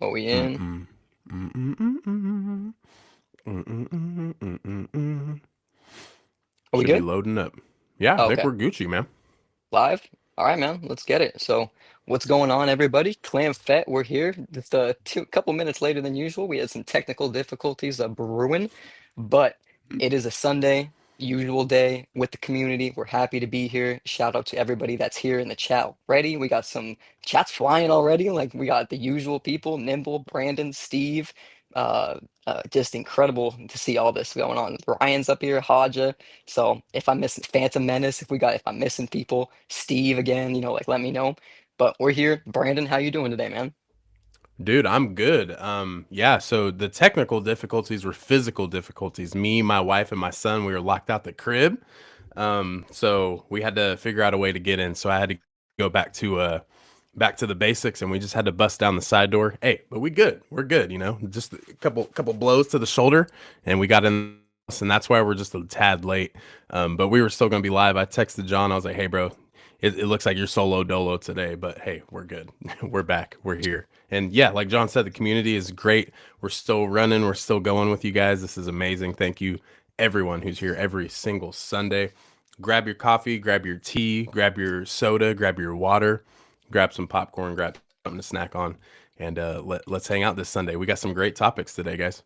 Are we in? Mm-mm. Mm-mm-mm-mm. Mm-mm-mm-mm-mm. Are we Should be good? loading up. Yeah, I think Okay. we're Gucci, man. Live? All right, man. Let's get it. So, what's going on, everybody? Clan Fett, we're here. Just a couple minutes later than usual. We had some technical difficulties brewing, but it is a Sunday, usual day with the community. We're happy to be here. Shout out to everybody that's here in the chat already. We got some chats flying already. Like we got the usual people: Nimble, Brandon, Steve. Uh, just incredible to see all this going on. Ryan's up here, Haja. So if I'm missing Phantom Menace, if I'm missing people, Steve again, like let me know. But we're here. Brandon, how you doing today, man? Dude, I'm good. Yeah, so the technical difficulties were physical difficulties. Me, my wife, and my son, we were locked out the crib. So we had to figure out a way to get in. So I had to go back to the basics, and we just had to bust down the side door. Hey, but we good. We're good, Just a couple blows to the shoulder, and we got in, and that's why we're just a tad late. But we were still gonna be live. I texted John, I was like, hey bro, it looks like you're solo dolo today, but hey, we're good. We're back. We're here. And yeah, like John said, the community is great. We're still running. We're still going with you guys. This is amazing. Thank you, everyone who's here every single Sunday. Grab your coffee, grab your tea, grab your soda, grab your water, grab some popcorn, grab something to snack on, and let's hang out this Sunday. We got some great topics today, guys.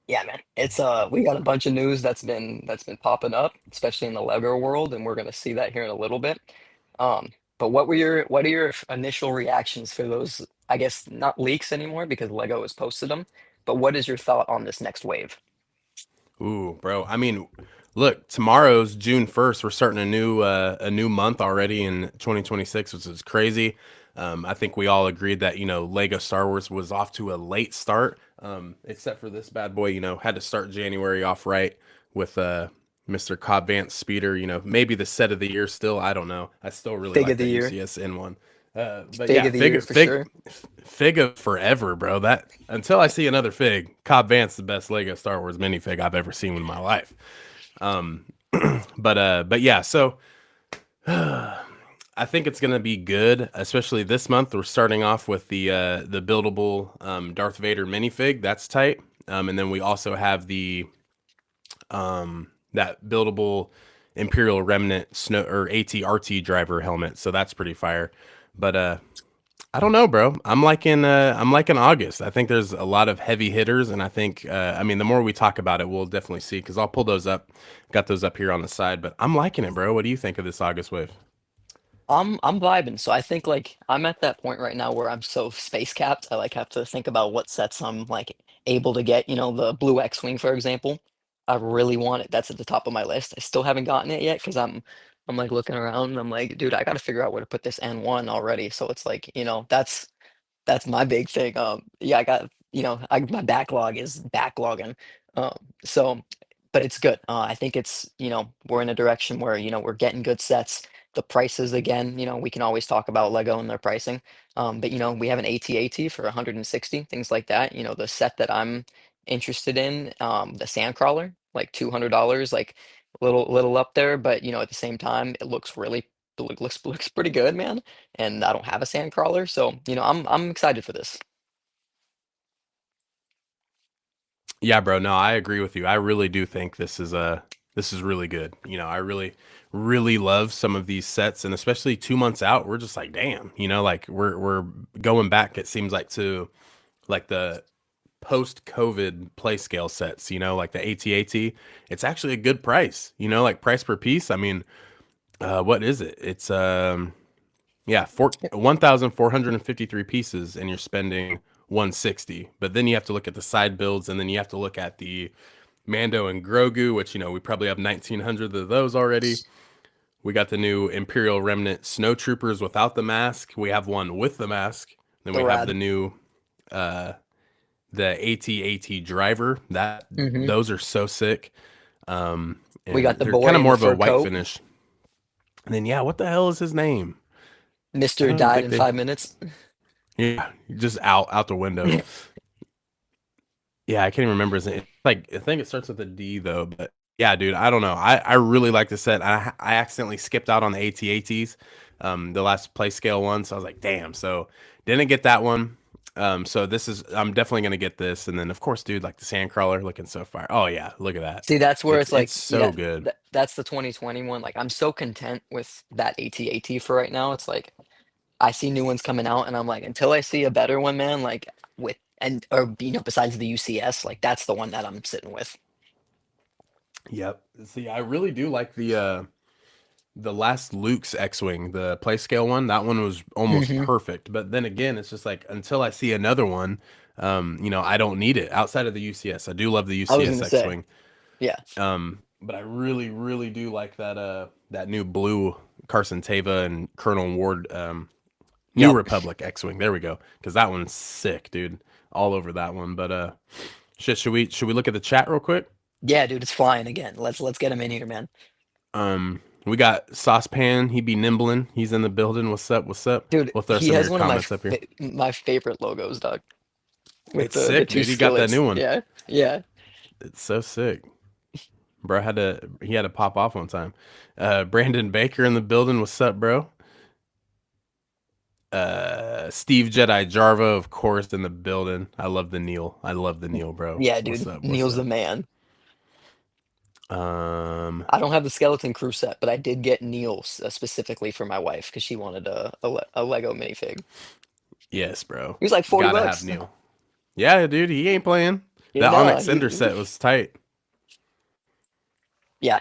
Yeah, man. It's we got a bunch of news that's been popping up, especially in the Lego world, and we're gonna see that here in a little bit. But what are your initial reactions for those, I guess not leaks anymore because Lego has posted them, but what is your thought on this next wave? Ooh, bro. I mean, look, tomorrow's June 1st. We're starting a new month already in 2026, which is crazy. I think we all agreed that, Lego Star Wars was off to a late start. Except for this bad boy, had to start January off right with Mr. Cobb Vanth Speeder, maybe the set of the year still. I don't know. I still really Fig of like the that year. UCS in one. But Fig yeah, of the year for sure. Fig of forever, bro. That until I see another Fig, Cobb Vanth's the best Lego Star Wars minifig I've ever seen in my life. Um, but yeah, so I think it's gonna be good, especially this month. We're starting off with the buildable Darth Vader minifig. That's tight. And then we also have the that buildable Imperial Remnant snow or ATRT driver helmet. So that's pretty fire. But I don't know, bro. I'm like in August. I think there's a lot of heavy hitters, and I think I mean the more we talk about it, we'll definitely see. Because I'll pull those up, got those up here on the side. But I'm liking it, bro. What do you think of this August wave? I'm vibing. So I think like I'm at that point right now where I'm so space capped. I like have to think about what sets I'm like able to get. The blue X-Wing, for example. I really want it. That's at the top of my list. I still haven't gotten it yet because I'm like looking around and I'm like, dude, I got to figure out where to put this N1 already. So it's like, that's my big thing. Yeah, I got, my backlog is backlogging. Um, so, but it's good. I think we're in a direction where, we're getting good sets. The prices again, we can always talk about Lego and their pricing. But we have an AT-AT for 160, things like that. The set that I'm interested in, the Sandcrawler, like $200, like little up there, but at the same time, it looks pretty good, man. And I don't have a Sandcrawler, so I'm excited for this. Yeah, bro. No, I agree with you. I really do think this is really good. I really love some of these sets, and especially 2 months out, we're just like, damn. Like we're going back. It seems like to like the post COVID play scale sets. Like the AT-AT. It's actually a good price. Like price per piece. I mean, what is it? It's yeah, 1,453 pieces, and you're spending 160. But then you have to look at the side builds, and then you have to look at the Mando and Grogu, which we probably have 1,900 of those already. We got the new Imperial Remnant Snow Troopers without the mask. We have one with the mask. Then The we have the rad. new uh the AT-AT driver. That Hmm. those are so sick. We And got the they're kind boy of in more the of a fur white coat. finish. And then yeah, what the hell is his name? I Mister don't even died think in they. 5 minutes. Yeah, just out the window. Yeah, I can't even remember his name. Like I think it starts with a D though, but yeah, dude, I don't know. I really like the set. I accidentally skipped out on the AT-ATs. the last play scale one. So I was like, damn. So didn't get that one. So this is I'm definitely gonna get this, and then of course, dude, like the Sandcrawler looking so fire. Oh yeah, look at that. See, that's where it's It's like, so yeah, good. that's the 2021. Like, I'm so content with that AT-AT for right now. It's like I see new ones coming out, and I'm like, until I see a better one, man, like with and or you know, besides the UCS, like that's the one that I'm sitting with. Yep. See, I really do like the last Luke's X-wing, the play scale one. That one was almost Hmm. perfect. But then again, it's just like until I see another one, I don't need it outside of the UCS. I do love the I was UCS gonna say, X-wing. yeah, But I really, really do like that new blue Carson Teva and Colonel Ward New yep, Republic X-wing. There we go. Because that one's sick, dude. All over that one. But shit, should we look at the chat real quick? yeah, dude, it's flying again. Let's get him in here, man. We got Saucepan. He be nimbling. He's in the building. What's up? What's up? Dude, We'll throw he some of has your one of comments up here. my favorite logos, dog, with It's the sick, two dude. He got that skillets. new one. Yeah, yeah. It's so sick. Bro he had to pop off one time. Brandon Baker in the building. What's up, bro? Steve Jedi Jarva, of course, in the building. I love the Neil. I love the Neil, bro. Yeah, What's dude, up? What's Neil's the up? man. Um, I don't have the skeleton crew set, but I did get Neil's specifically for my wife because she wanted a Lego minifig. yes, bro. He was like 40 Gotta have bucks. Neil. Yeah, dude, he ain't playing. Yeah, That no, Onyx Cinder set was tight. yeah,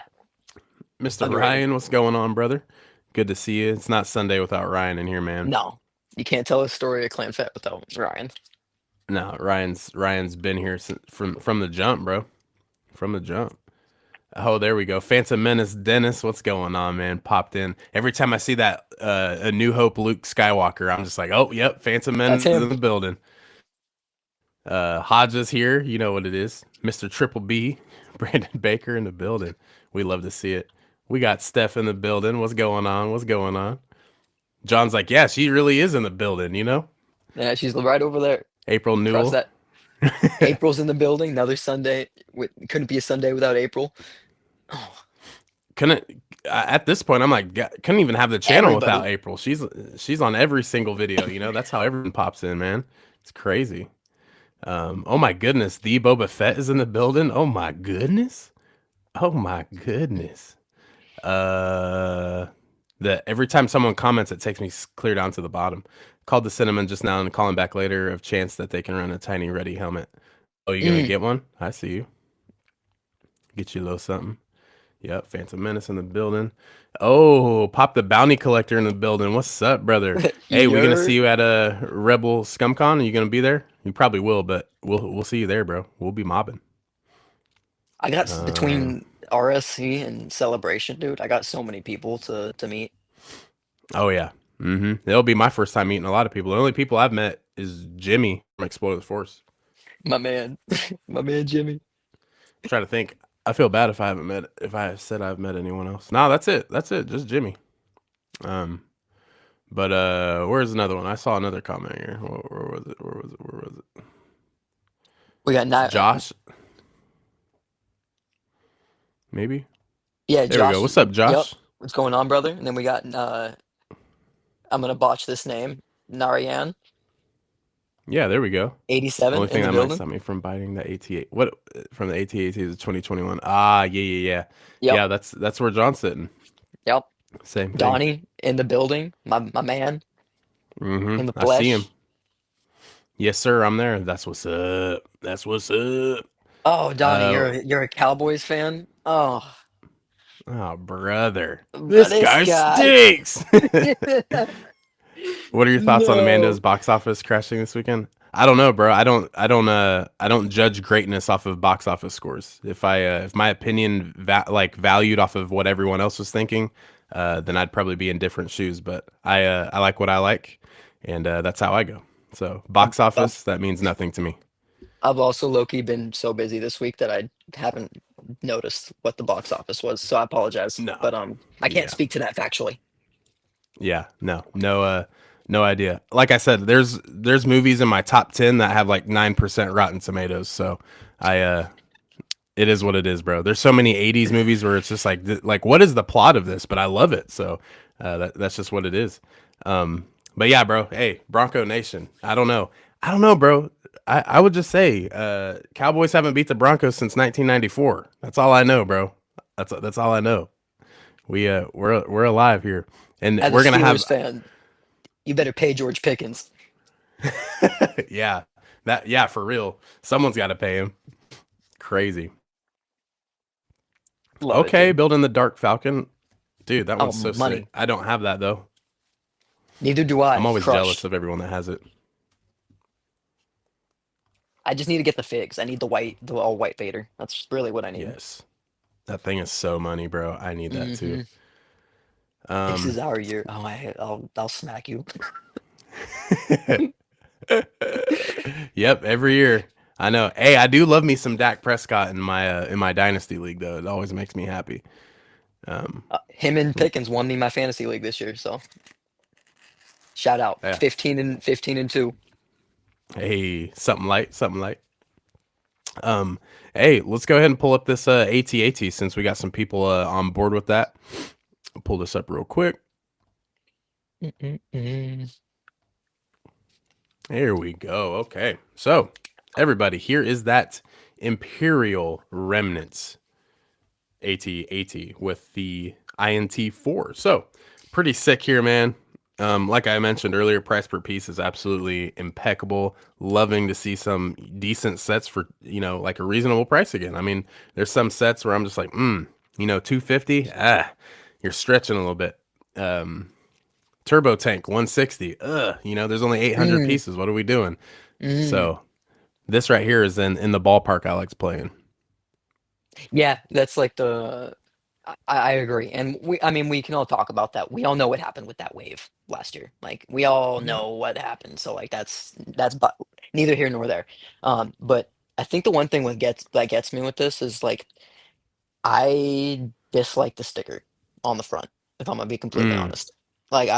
Mr. underrated. Ryan, what's going on, brother? Good to see you. It's not Sunday without Ryan in here, man. No, you can't tell a story of Clan Fett without Ryan. No, Ryan's been here from the jump, bro. From the jump. Oh, there we go. Phantom Menace Dennis, what's going on, man? Popped in. Every time I see that A New Hope Luke Skywalker, I'm just like, oh, yep, Phantom That's Menace is him. in the building. Hodges here, you know what it is. Mr. Triple B, Brandon Baker in the building. We love to see it. We got Steph in the building. What's going on? What's going on? John's like, yeah, she really is in the building, you know? Yeah, she's right over there. April Across Newell. that. April's in the building. Another Sunday. Couldn't be a Sunday without April. Oh, Couldn't at this point I'm like couldn't even have the channel without everybody. April. She's on every single video, you know? That's how everyone pops in, man. It's crazy. Oh my goodness, the Boba Fett is in the building. Oh my goodness. Oh my goodness. The every time someone comments, it takes me clear down to the bottom. Called the cinnamon just now and calling back later of chance that they can run a tiny ready helmet. Oh, you gonna Mm, get one? I see you. Get you a little something. Yep, Phantom Menace in the building. Oh, Pop the Bounty Collector in the building. What's up, brother? Hey, we gonna see you're. you at a Rebel ScumCon? Are you gonna be there? You probably will, but we'll see you there, bro. We'll be mobbing. I got Uh, between RSC and Celebration, dude. I got so many people to meet. oh yeah. It'll be my first time meeting a lot of people. The only people I've met is Jimmy from Explode the Force. My man, my man Jimmy. I'm trying to think. I feel bad if I said I've met anyone else. No, that's it. That's it. Just Jimmy. Um, but where's another one? I saw another comment here. Where was it? Where was it? Where was it? We got not. Josh, maybe. Yeah, There we go. Josh. What's up, Yep. Josh? What's going on, brother? And then we got I'm gonna botch this name. Narayan, Yeah, there we go. 87 Only in thing the that might building. stop me from biting that AT8. What from the AT8 to 2021? Ah, yeah. Yep. Yeah, that's where John's sitting. Yep. Same thing. Donnie in the building. My man in the I see him. flesh. Yes, sir. I'm there. That's what's up. That's what's up. Oh, Donnie, Uh, you're a Cowboys fan? Oh, oh, brother, this this guy guy. stinks. What are your thoughts on Amanda's No. box office crashing this weekend? I don't know, bro. I don't judge greatness off of box office scores. If my opinion valued off of what everyone else was thinking, then I'd probably be in different shoes. But I like what I like, and that's how I go. So I've, box I've, office, that means nothing to me. I've also low-key been so busy this week that I haven't noticed what the box office was, so I apologize. No. But I can't Yeah. speak to that factually. Yeah. No idea. Like I said, there's movies in my top 10 that have like 9% Rotten Tomatoes. So it is what it is, bro. There's so many 80s movies where it's just like what is the plot of this? But I love it. So That's just what it is. But yeah, bro. Hey, Bronco Nation. I don't know, bro. I would just say Cowboys haven't beat the Broncos since 1994. That's all I know, bro. That's all I know. We're alive here, and As a we're gonna have Steelers fan, you better pay George Pickens. yeah, yeah, for real. Someone's got to pay him. Crazy. Love it, Okay, dude. building the Dark Falcon, dude. That Oh, one's so sick. money. I don't have that though. Neither do I'm I. always jealous Crushed. of everyone that has it. I just need to get the figs. I need the all white Vader. That's really what I need. Yes, that thing is so money, bro. I need that too. Hmm. This Um, is our year. Oh, I'll smack you. yep, every year. I know. Hey, I do love me some Dak Prescott in my dynasty league though. It always makes me happy. Um, Him and Pickens won me my fantasy league this year, so shout out. yeah. 15 and 2. Hey, something light, something light. Um, hey, let's go ahead and pull up this AT-AT since we got some people on board with that. I'll pull this up real quick. Mm-mm-mm. Here we go. Okay. So, everybody, here is that Imperial Remnants AT-AT with the INT4. So, pretty sick here, man. Like I mentioned earlier, price per piece is absolutely impeccable. Loving to see some decent sets for, like a reasonable price again. I mean, there's some sets where I'm just like, 250, you're stretching a little bit. Um, Turbo Tank 160, there's only 800 Mm, pieces. What are we doing? mm. So this right here is in the ballpark I like playing. Yeah, that's like I agree. And I mean, we can all talk about that. We all know what happened with that wave last year. Like we all Yeah. know what happened. So like that's but neither here nor there. But I think the one thing that gets me with this is like I dislike the sticker on the front, if I'm gonna be completely Mm. honest. Like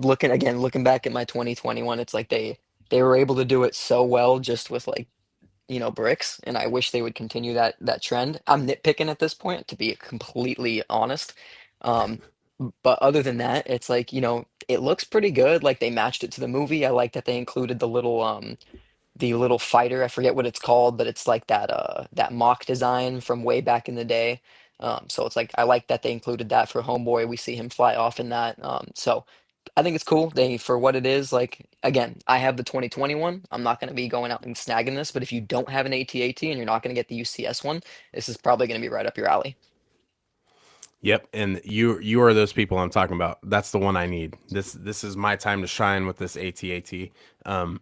looking back at my 2021, it's like they were able to do it so well just with like bricks, and I wish they would continue that trend. I'm nitpicking at this point, to be completely honest. Um, but other than that, it's like, it looks pretty good. Like they matched it to the movie. I like that they included the little fighter. I forget what it's called, but it's like that mock design from way back in the day. So it's like I like that they included that for Homeboy. We see him fly off in that. So I think it's cool. They for what it is. Like again, I have the 2021. I'm not going to be going out and snagging this, but if you don't have an AT-AT and you're not going to get the UCS one, this is probably going to be right up your alley. Yep, and you are those people I'm talking about. That's the one I need. This is my time to shine with this AT-AT. Um,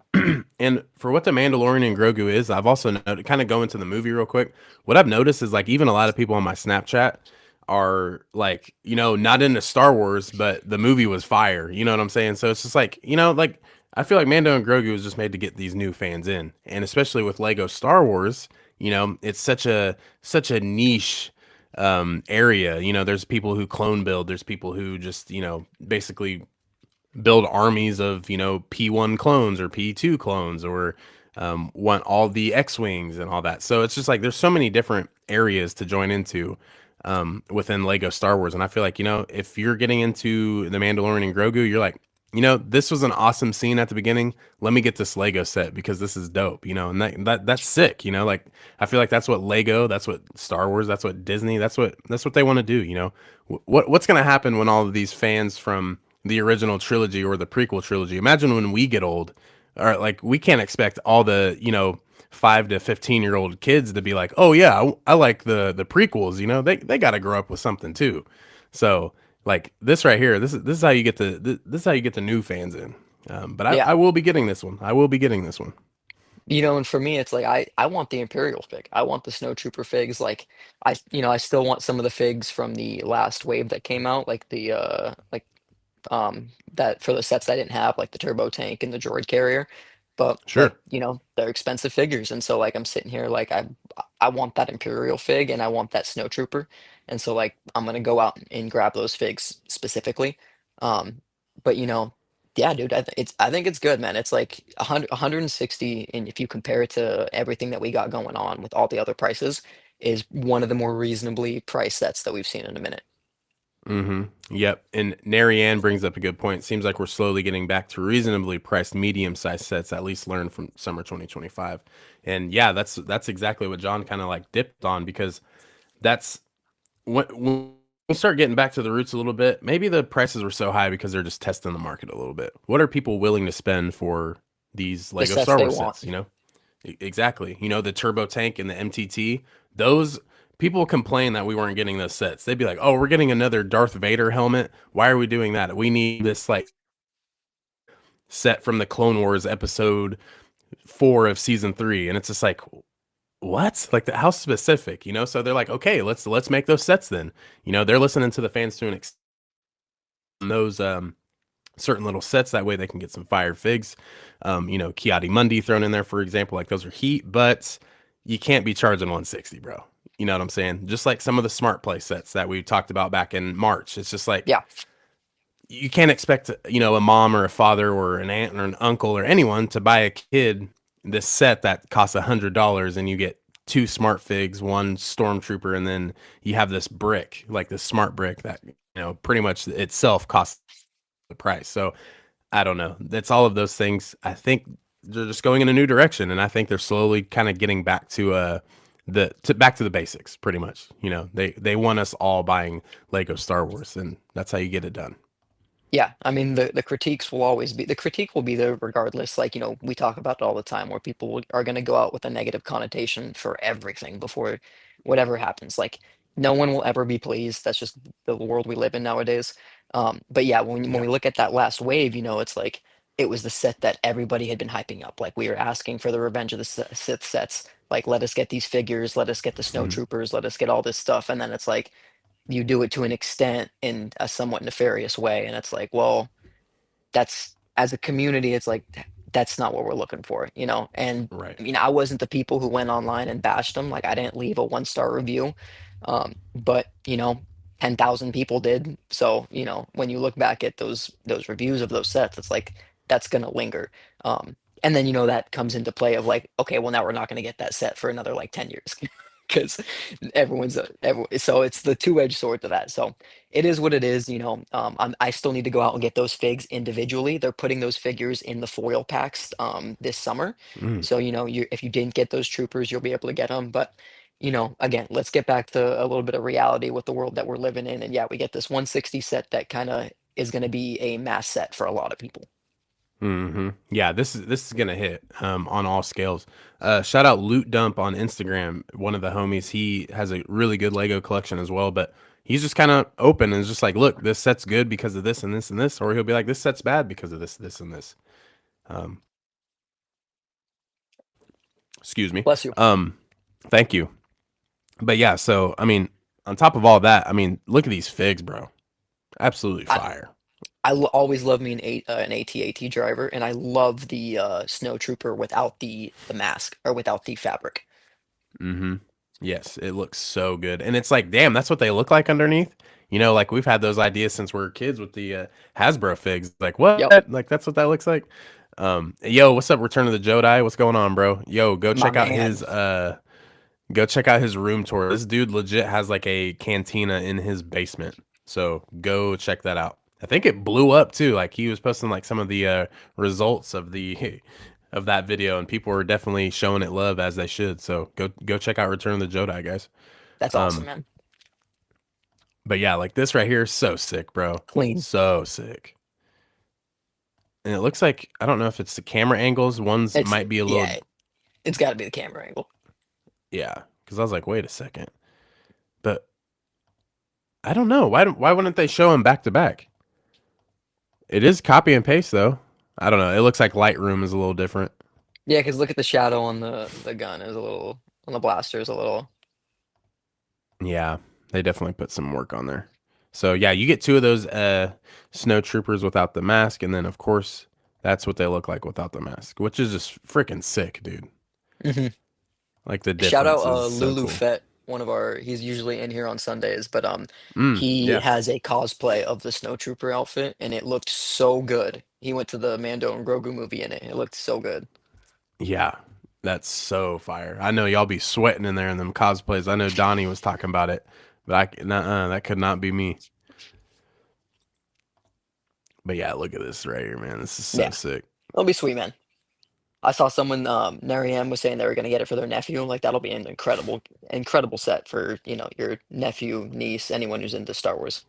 and for what the Mandalorian and Grogu is, I've also noted, kind of go into the movie real quick. What I've noticed is like even a lot of people on my Snapchat are like, not into Star Wars, but the movie was fire. You know what I'm saying? So it's just like, like I feel like Mando and Grogu was just made to get these new fans in, and especially with Lego Star Wars, it's such a niche area. There's people who clone build, there's people who just, basically build armies of, P1 clones or P2 clones or want all the X-Wings and all that. So it's just like there's so many different areas to join into within Lego Star Wars. And I feel like, if you're getting into the Mandalorian and Grogu, you're like, this was an awesome scene at the beginning. Let me get this Lego set because this is dope, and that's sick, like I feel like that's what Lego, that's what Star Wars, that's what Disney, that's what they want to do, what's going to happen when all of these fans from the original trilogy or the prequel trilogy, imagine when we get old, or like we can't expect all the, 5 to 15-year-old kids to be like, oh yeah, I like the prequels, they got to grow up with something too. So like this right here, this is how you get this is how you get the new fans in. But I Yeah. will be getting this one. I will be getting this one. And for me, it's like I want the Imperial fig. I want the Snowtrooper figs. Like I still want some of the figs from the last wave that came out, like that for the sets I didn't have, like the turbo tank and the droid carrier. But Sure. like, they're expensive figures. And so like I'm sitting here like I want that Imperial fig and I want that Snowtrooper. And so like I'm gonna go out and grab those figs specifically. Um, but yeah, dude, I think it's good, man. It's like 160, and if you compare it to everything that we got going on with all the other prices, is one of the more reasonably priced sets that we've seen in a minute. Yep. And Narianne brings up a good point. Seems like we're slowly getting back to reasonably priced medium-sized sets, at least learned from summer 2025. And yeah, that's exactly what John kind of like dipped on, because that's when we start getting back to the roots a little bit. Maybe the prices were so high because they're just testing the market a little bit. What are people willing to spend for these The Lego sets Star they Wars want. sets? Exactly. The turbo tank and the MTT, those people complain that we weren't getting those sets. They'd be like, "Oh, we're getting another Darth Vader helmet. Why are we doing that? We need this like set from the Clone Wars episode 4 of season 3." And it's just like, "What? Like how specific?" So they're like, "Okay, let's make those sets then." They're listening to the fans to an extent on those certain little sets. That way they can get some fire figs. Kiadi Mundi thrown in there, for example. Like those are heat, but you can't be charging 160, bro. You know what I'm saying? Just like some of the smart play sets that we talked about back in March. It's just like Yeah, you can't expect, a mom or a father or an aunt or an uncle or anyone to buy a kid this set that costs $100, and you get two smart figs, one stormtrooper, and then you have this brick, like this smart brick that pretty much itself costs the price. So I don't know. That's all of those things. I think they're just going in a new direction, and I think they're slowly kind of getting back to back to the basics, pretty much. They want us all buying Lego Star Wars, and that's how you get it done. yeah. I mean, the critiques will always be the critique will be there regardless. Like, we talk about it all the time where are going to go out with a negative connotation for everything before whatever happens. Like, no one will ever be pleased. That's just the world we live in nowadays. But yeah, when Yeah. we look at that last wave, it's like it was the set that everybody had been hyping up. Like, we were asking for the Revenge of the Sith sets. Like, let us get these figures, let us get the Mhm. snowtroopers, let us get all this stuff, and then it's like you do it to an extent in a somewhat nefarious way, and it's like, well, that's as a community, it's like that's not what we're looking for, and Right. I mean, I wasn't the people who went online and bashed them. Like, I didn't leave a 1-star review, but 10,000 people did. So when you look back at those reviews of those sets, it's like that's gonna linger. And then that comes into play of like, okay, well, now we're not gonna get that set for another like 10 years because so it's the two-edged sword to that. So it is what it is. I still need to go out and get those figs individually. They're putting those figures in the foil packs this summer. Mhm. So if you didn't get those troopers, you'll be able to get them. But again, let's get back to a little bit of reality with the world that we're living in. And yeah, we get this 160 set that kind of is going to be a mass set for a lot of people. Yeah, this is gonna hit on all scales. Shout out Loot Dump on Instagram, one of the homies. He has a really good Lego collection as well, but he's just kind of open and is just like, look, this set's good because of this and this and this, or he'll be like, this set's bad because of this and this. Um, Excuse me. Bless you. Um, Thank you. But yeah, so I mean, on top of all that, I mean, look at these figs, bro. Absolutely I, fire. always love me an AT-AT driver, and I love the snow trooper without the mask or without the fabric. Mm-hmm. Yes, it looks so good. And it's like, damn, that's what they look like underneath. Like we've had those ideas since we were kids with the Hasbro figs. Like, Yep, what? Like that's what that looks like. Yo, what's up, Return of the Jedi? What's going on, bro? Yo, my man. go check out his room tour. This dude legit has like a cantina in his basement. So go check that out. I think it blew up too. Like he was posting like some of the results of the of that video, and people were definitely showing it love as they should. So go check out Return of the Jedi, guys. That's awesome, Um, man. but yeah, like this right here is so sick, bro. Clean. So sick. And it looks like I don't know if it's the camera angles. One's It's might be a little, yeah, it's got to be the camera angle. yeah. Because I was like, wait a second, but I don't know. Why wouldn't they show him back to back? It is copy and paste though. I don't know. It looks like Lightroom is a little different. Yeah, because look at the shadow on the gun is a little on the blaster is a little. Yeah, they definitely put some work on there. So yeah, you get two of those snow troopers without the mask, and then of course that's what they look like without the mask, which is just freaking sick, dude. Mhm. Like the Shout out difference is so Lulu cool. Fett, he's usually in here on Sundays, but he Yeah. has a cosplay of the snowtrooper outfit and it looked so good. He went to the Mando and Grogu movie in it. It looked so good. Yeah. That's so fire. I know y'all be sweating in there in them cosplays. I know Donnie was talking about it, but that could not be me. But yeah, look at this right here, man. This is so Yeah, sick. it'll be sweet, man. I saw someone, Nariam was saying they were gonna get it for their nephew. Like that'll be an incredible set for your nephew, niece, anyone who's into Star Wars.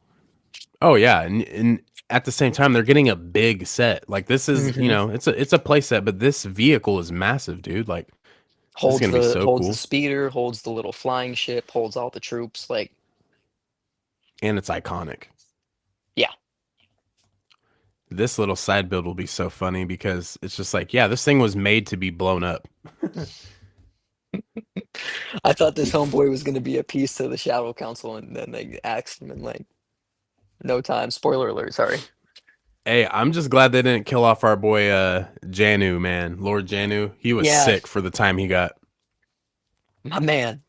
Oh yeah, and at the same time, they're getting a big set. Like this is, Hmm. it's a play set, but this vehicle is massive, dude. Like this is Holds gonna be the so holds the cool, speeder, holds the little flying ship, holds all the troops. Like and it's iconic. yeah, This little side build will be so funny because it's just like, yeah, this thing was made to be blown up. I thought this homeboy was gonna be a piece to the Shadow Council, and then they axed him in like no time. Spoiler alert, sorry. Hey, I'm just glad they didn't kill off our boy Janu, man. Lord Janu. He was Yeah, sick for the time he got. my man.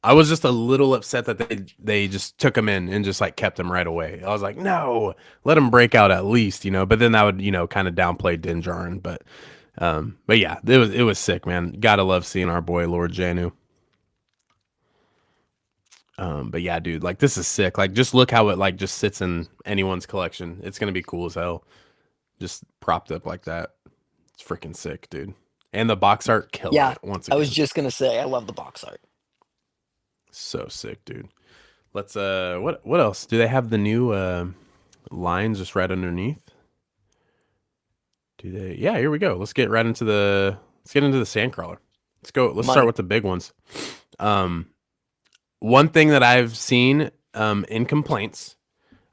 I was just a little upset that they just took him in and just like kept him right away. I was like, no, let him break out at least, you know. But then that would, kind of downplay Din Djarin. But yeah, it was sick, man. Gotta love seeing our boy Lord Janu. But yeah, dude, like this is sick. Like just look how it like just sits in anyone's collection. It's gonna be cool as hell. Just propped up like that. It's freaking sick, dude. And the box art killing Yeah, it once I was again. just gonna say I love the box art. So sick, dude. Let's what else? Do they have the new lines just right underneath? Do they? Yeah, here we go. Let's get into the Sandcrawler. Let's go. Let's start Money. with the big ones. Um One thing that I've seen in complaints,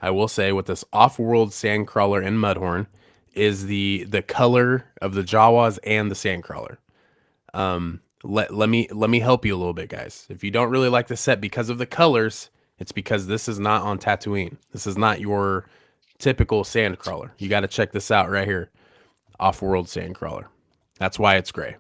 I will say, with this off-world Sandcrawler and Mudhorn is the color of the Jawas and the Sandcrawler. Let me help you a little bit, guys. If you don't really like the set because of the colors, it's because this is not on Tatooine. This is not your typical Sandcrawler. You got to check this out right here, off-world Sandcrawler. That's why it's gray.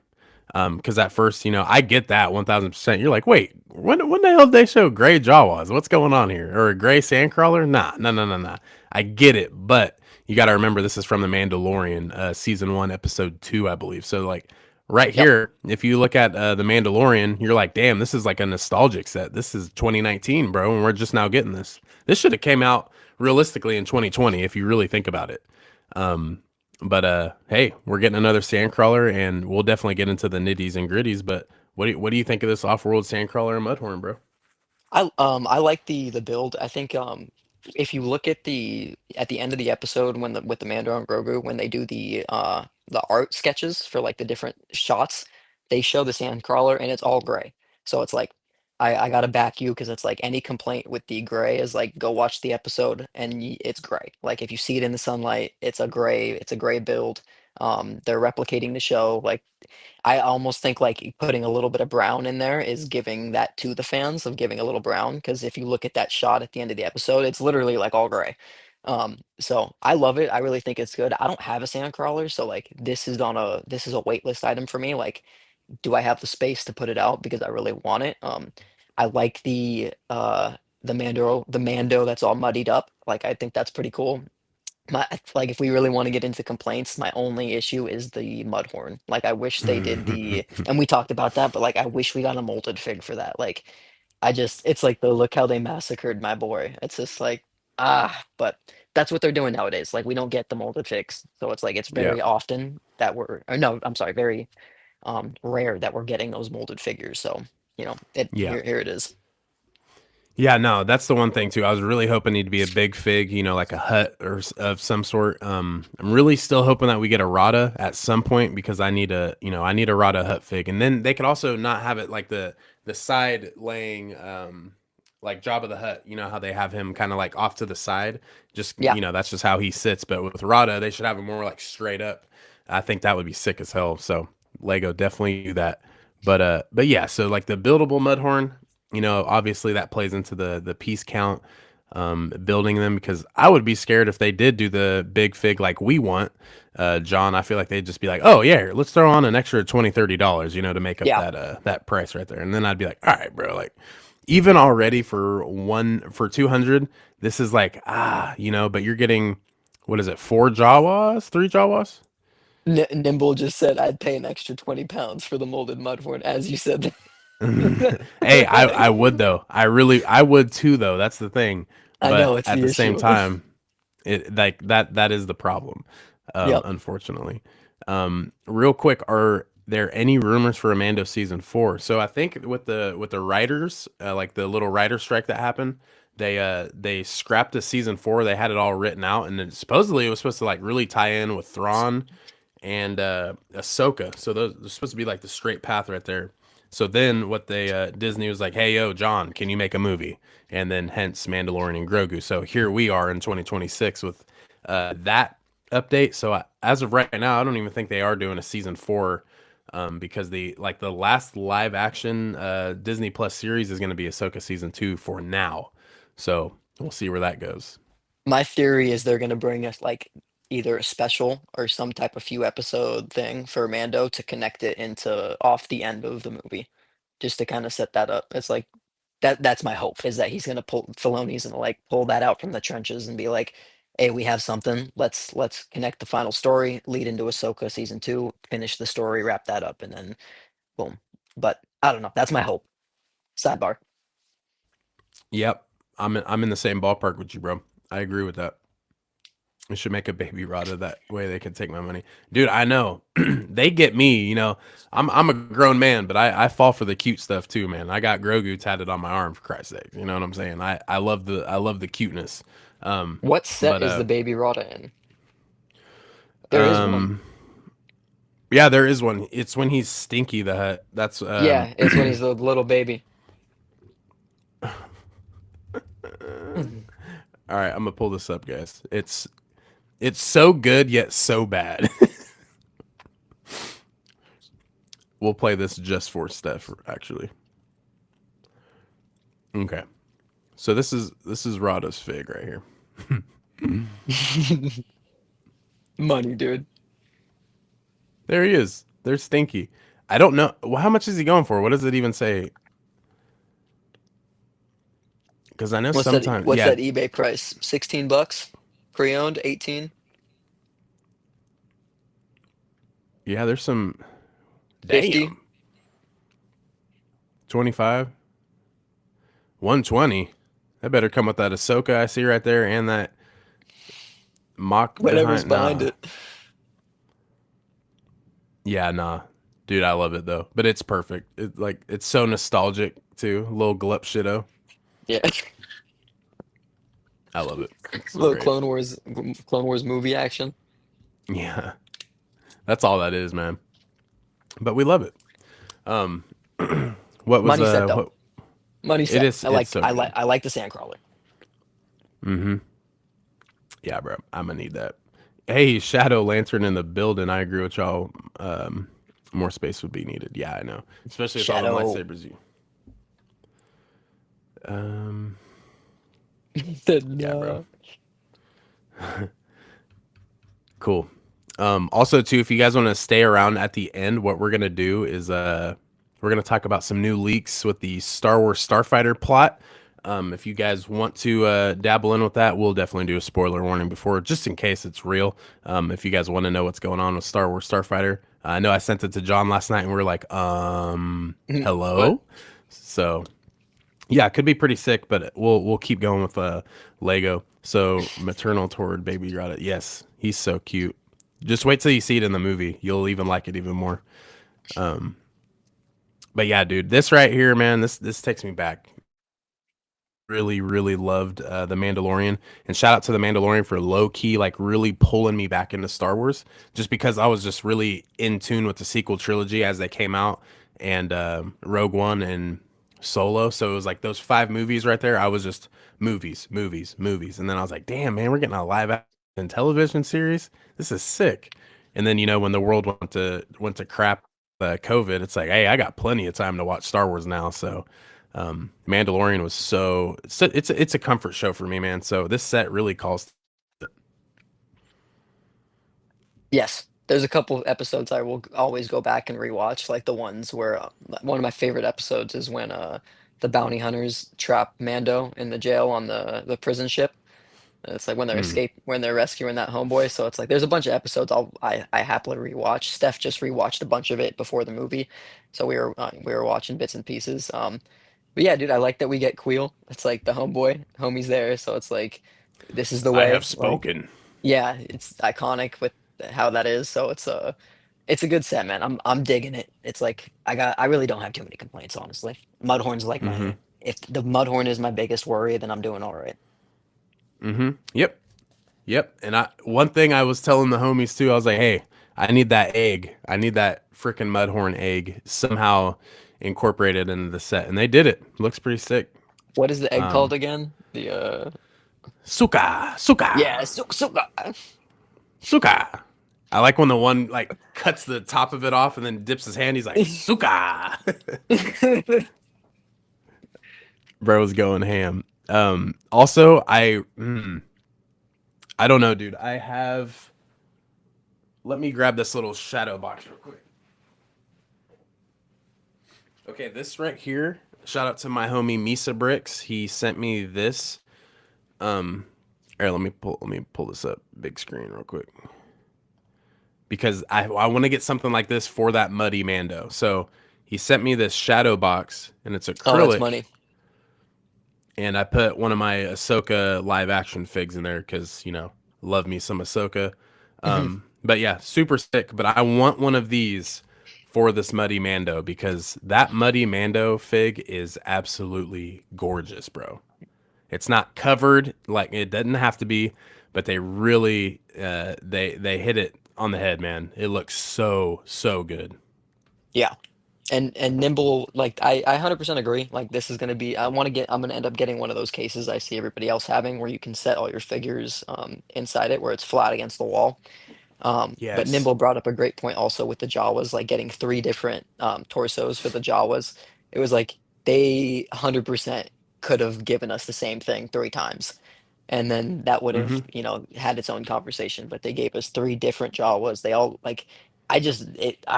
Because at first, I get that 1000%. You're like, wait, when the hell did they show gray Jawas? What's going on here? Or a gray Sandcrawler? Nah, no, no, no, no. I get it, but you got to remember this is from the Mandalorian, season 1, episode 2, I believe. So like right Yep. here, if you look at the Mandalorian, you're like, damn, this is like a nostalgic set. This is 2019, bro, and we're just now getting this. This should have came out realistically in 2020 if you really think about it. But hey, we're getting another Sandcrawler, and we'll definitely get into the nitties and gritties. But what do you think of this off-world Sandcrawler and Mudhorn, bro? I like the build. I think if you look at the end of the episode when the with the Mando and Grogu when they do the art sketches for like the different shots, they show the Sandcrawler and it's all gray. So it's like I gotta back you because it's like any complaint with the gray is like go watch the episode and it's gray. Like if you see it in the sunlight, it's a gray build. They're replicating the show. Like I almost think like putting a little bit of brown in there is giving that to the fans of giving a little brown because if you look at that shot at the end of the episode, it's literally like all gray. So I love it. I really think it's good. I don't have a Sandcrawler, so like this is a wait list item for me. Like, do I have the space to put it out because I really want it? I like the Mando that's all muddied up. Like I think that's pretty cool. Like if we really want to get into complaints, my only issue is the Mudhorn. Like I wish they did and we talked about that, but like I wish we got a molded fig for that. Like it's like the look how they massacred my boy. It's just like but that's what they're doing nowadays. Like we don't get the molded figs. So it's like it's Yeah, very often that we're or no, I'm sorry, very rare that we're getting those molded figures. So, it yeah. here it is. Yeah, no, that's the one thing too. I was really hoping it'd be a big fig, like a hut of some sort. I'm really still hoping that we get a Rada at some point because I need a Rada hut fig, and then they could also not have it like the side laying, like Jabba the Hutt. You know how they have him kind of like off to the side. Just Yeah. that's just how he sits. But with Rada, they should have him more like straight up. I think that would be sick as hell. So Lego definitely do that. But yeah, so like the buildable Mudhorn, obviously that plays into the piece count, building them because I would be scared if they did do the big fig like we want. John, I feel like they'd just be like, oh yeah, let's throw on an extra $20-$30, to make up Yeah. that price right there. And then I'd be like, all right, bro, like even already for 200, this is like, but you're getting, what is it, 4 Jawas, 3 Jawas? Nimble just said I'd pay an extra 20 pounds for the molded Mudhorn as you said Hey, I that. would though. I would too though. That's the thing. I know But it's at the the same issue. time, It like that is the problem, Yep. unfortunately. Real quick, are there any rumors for Amando season 4? So I think with the writers, like the little writer strike that happened, they scrapped the season 4. They had it all written out, and then supposedly it was supposed to like really tie in with Thrawn and Ahsoka. So those are supposed to be like the straight path right there. So then what they Disney was like, "Hey yo, John, can you make a movie?" And then hence Mandalorian and Grogu. So here we are in 2026 with that update. So as of right now, I don't even think they are doing a season 4 because the last live action Disney Plus series is going to be Ahsoka season 2 for now. So we'll see where that goes. My theory is they're gonna bring us like either a special or some type of few episode thing for Mando to connect it into off the end of the movie, just to kind of set that up. It's like that's my hope is that he's gonna pull Filoni's gonna like pull that out from the trenches and be like, hey, we have something. Let's connect the final story, lead into Ahsoka season two, finish the story, wrap that up, and then boom. But I don't know. That's my hope. Sidebar. Yep, I'm in the same ballpark with you, bro. I agree with that. I should make a baby Rada that way they can take my money. Dude, I know. They get me, you know. I'm a grown man, but I fall for the cute stuff too, man. I got Grogu tatted on my arm for Christ's sake. You know what I'm saying? I love the cuteness. Um What set but is the Baby Rada in? There is one. um yeah, there is one. It's when he's Stinky the Hut. That's Yeah, it's when he's the little baby. all right, I'm gonna pull this up, guys. It's so good yet so bad. We'll play this just for Steph, actually. Okay. So this is Rada's fig right here. Money, dude. There he is. There's Stinky. I don't know. Well, how much is he going for? What does it even say? Because I know What's that? sometimes, What's yeah, that eBay price? $16? Pre-owned, 18, yeah. There's some. 50. Damn, 25, 120. That better come with that Ahsoka I see right there and that mock Whatever's behind. behind Nah, it. yeah, nah, dude. I love it though, but it's perfect. It's so nostalgic too. A little glup shito. Yeah. I love it. It's so Little great. Clone Wars movie action. Yeah, that's all that is, man. But we love it. Um, what was Money set though. what Money it set. is? It's so good. I like the Sandcrawler. Mm-hmm. Yeah, bro. I'm gonna need that. Hey, Shadow Lantern in the building. I agree with y'all. More space would be needed. Yeah, I know. Especially with all them Shadow. lightsabers. You. Um. Yeah, bro. The Cool. Also, too, if you guys want to stay around at the end, what we're gonna do is we're gonna talk about some new leaks with the Star Wars Starfighter plot. If you guys want to dabble in with that, we'll definitely do a spoiler warning before, just in case it's real. If you guys want to know what's going on with Star Wars Starfighter, I know I sent it to John last night, and we are like, what? hello. So yeah, it could be pretty sick, but we'll keep going with Lego. So maternal toward baby Yoda. Yes, he's so cute. Just wait till you see it in the movie. You'll even like it even more. Um, but yeah, dude, this right here, man, this takes me back. Really, really loved the Mandalorian, and shout out to the Mandalorian for low key like really pulling me back into Star Wars, just because I was just really in tune with the sequel trilogy as they came out, and Rogue One and Solo. So it was like those five movies right there. I was just movies, movies, movies, and then I was like, damn, man, we're getting a live action television series. This is sick. And then when the world went to crap, COVID, it's like, hey, I got plenty of time to watch Star Wars now. So Mandalorian was it's a comfort show for me, man. So this set really calls. Yes. There's a couple of episodes I will always go back and rewatch, like the ones where one of my favorite episodes is when the bounty hunters trap Mando in the jail on the prison ship. It's like Mm, when they're rescuing that homeboy. So it's like there's a bunch of episodes I happily rewatch. Steph just rewatched a bunch of it before the movie, so we were watching bits and pieces. But yeah, dude, I like that we get Queel. It's like the homeboy, homie's there, so it's like This is the I way. have Like, spoken. yeah, it's iconic with how that is. So it's a good set, man. I'm digging it. It's like I really don't have too many complaints, honestly. Mudhorn's like Mm-hmm. my if the Mudhorn is my biggest worry, then I'm doing all right. Mm-hmm. Yep. Yep. And I one thing I was telling the homies too, I was like, hey, I need that egg. I need that freaking Mudhorn egg somehow incorporated into the set. And they did it. Looks pretty sick. What is the egg called Um again? The Suka. Suka. yeah, suka. Suka. I like when the one like cuts the top of it off and then dips his hand. He's like, Suka. Bro's going ham. Also, I don't know, dude. I have. Let me grab this little shadow box real quick. Okay, this right here. Shout out to my homie Misa Bricks. He sent me this. Um, here, let me pull this up, big screen, real quick, because I want to get something like this for that Muddy Mando. So he sent me this shadow box, and it's Oh, that's acrylic, money. and I put one of my Ahsoka live action figs in there because love me some Ahsoka. Mhm. But yeah, super sick. But I want one of these for this Muddy Mando because that Muddy Mando fig is absolutely gorgeous, bro. It's not covered like it doesn't have to be, but they really they hit it on the head, man. It looks so good. Yeah. And Nimble, like I 100% agree. Like this is gonna be I'm gonna end up getting one of those cases I see everybody else having where you can set all your figures inside it where it's flat against the wall. But Yes. Nimble brought up a great point also with the Jawas, like getting three different torsos for the Jawas. It was like they 100% could have given us the same thing three times. And then that would Mm-hmm. have, had its own conversation. But they gave us three different Jawas. They all like I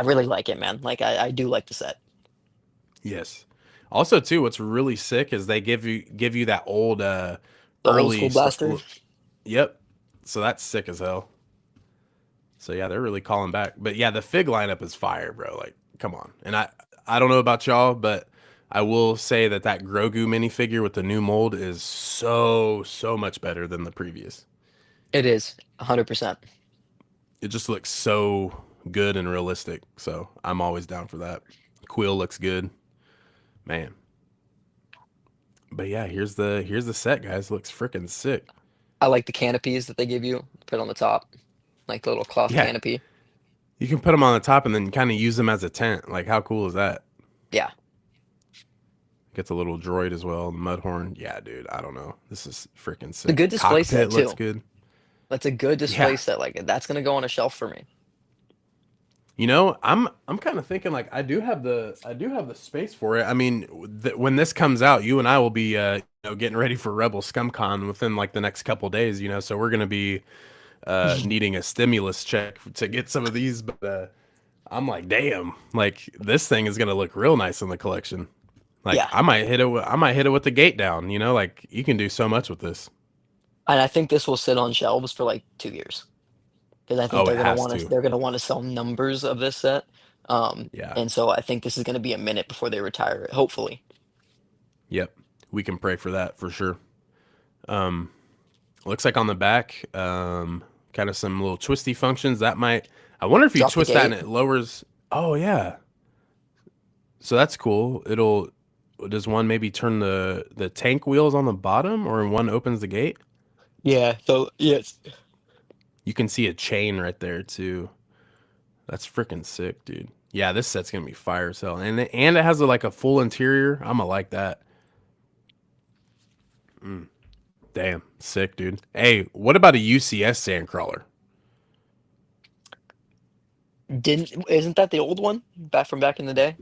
really like it, man. Like I do like the set. Yes. Also, too, what's really sick is they give you that old The old early school star. blaster. Yep. So that's sick as hell. So yeah, they're really calling back. But yeah, the fig lineup is fire, bro. Like, come on. And I don't know about y'all, but I will say that Grogu minifigure with the new mold is so much better than the previous. It is 100%. It just looks so good and realistic. So I'm always down for that. Quill looks good, man. But yeah, here's the set, guys. Looks freaking sick. I like the canopies that they give you, put on the top, like the little cloth Yeah, canopy. you can put them on the top and then kind of use them as a tent. Like, how cool is that? Yeah. Gets a little droid as well. The Mudhorn. Yeah, dude. I don't know. This is freaking The sick. good display set Cockpit looks too. good. That's a good Yeah. display set. Like that's gonna go on a shelf for me. I'm kind of thinking like I do have the space for it. I mean, when this comes out, you and I will be getting ready for Rebel ScumCon within like the next couple days. So we're gonna be needing a stimulus check to get some of these. But I'm like, damn, like this thing is gonna look real nice in the collection. Like Yeah. I might hit it with the gate down. Like you can do so much with this. And I think this will sit on shelves for like 2 years because I think Oh, it has to. they're gonna want to sell numbers of this set. Yeah. And so I think this is gonna be a minute before they retire it, hopefully. Yep. We can pray for that for sure. Um, Looks like on the back, kind of some little twisty functions that might. I wonder if you Drop the twist that and gate. it lowers. Oh yeah, so that's cool. It'll. Does one maybe turn the tank wheels on the bottom, or one opens the gate? Yeah. So yes. You can see a chain right there too. That's freaking sick, dude. Yeah, this set's gonna be fire as hell, and it has like a full interior. I'm gonna like that. Damn, sick, dude. Hey, what about a UCS Sandcrawler? Didn't isn't that the old one back from back in the day?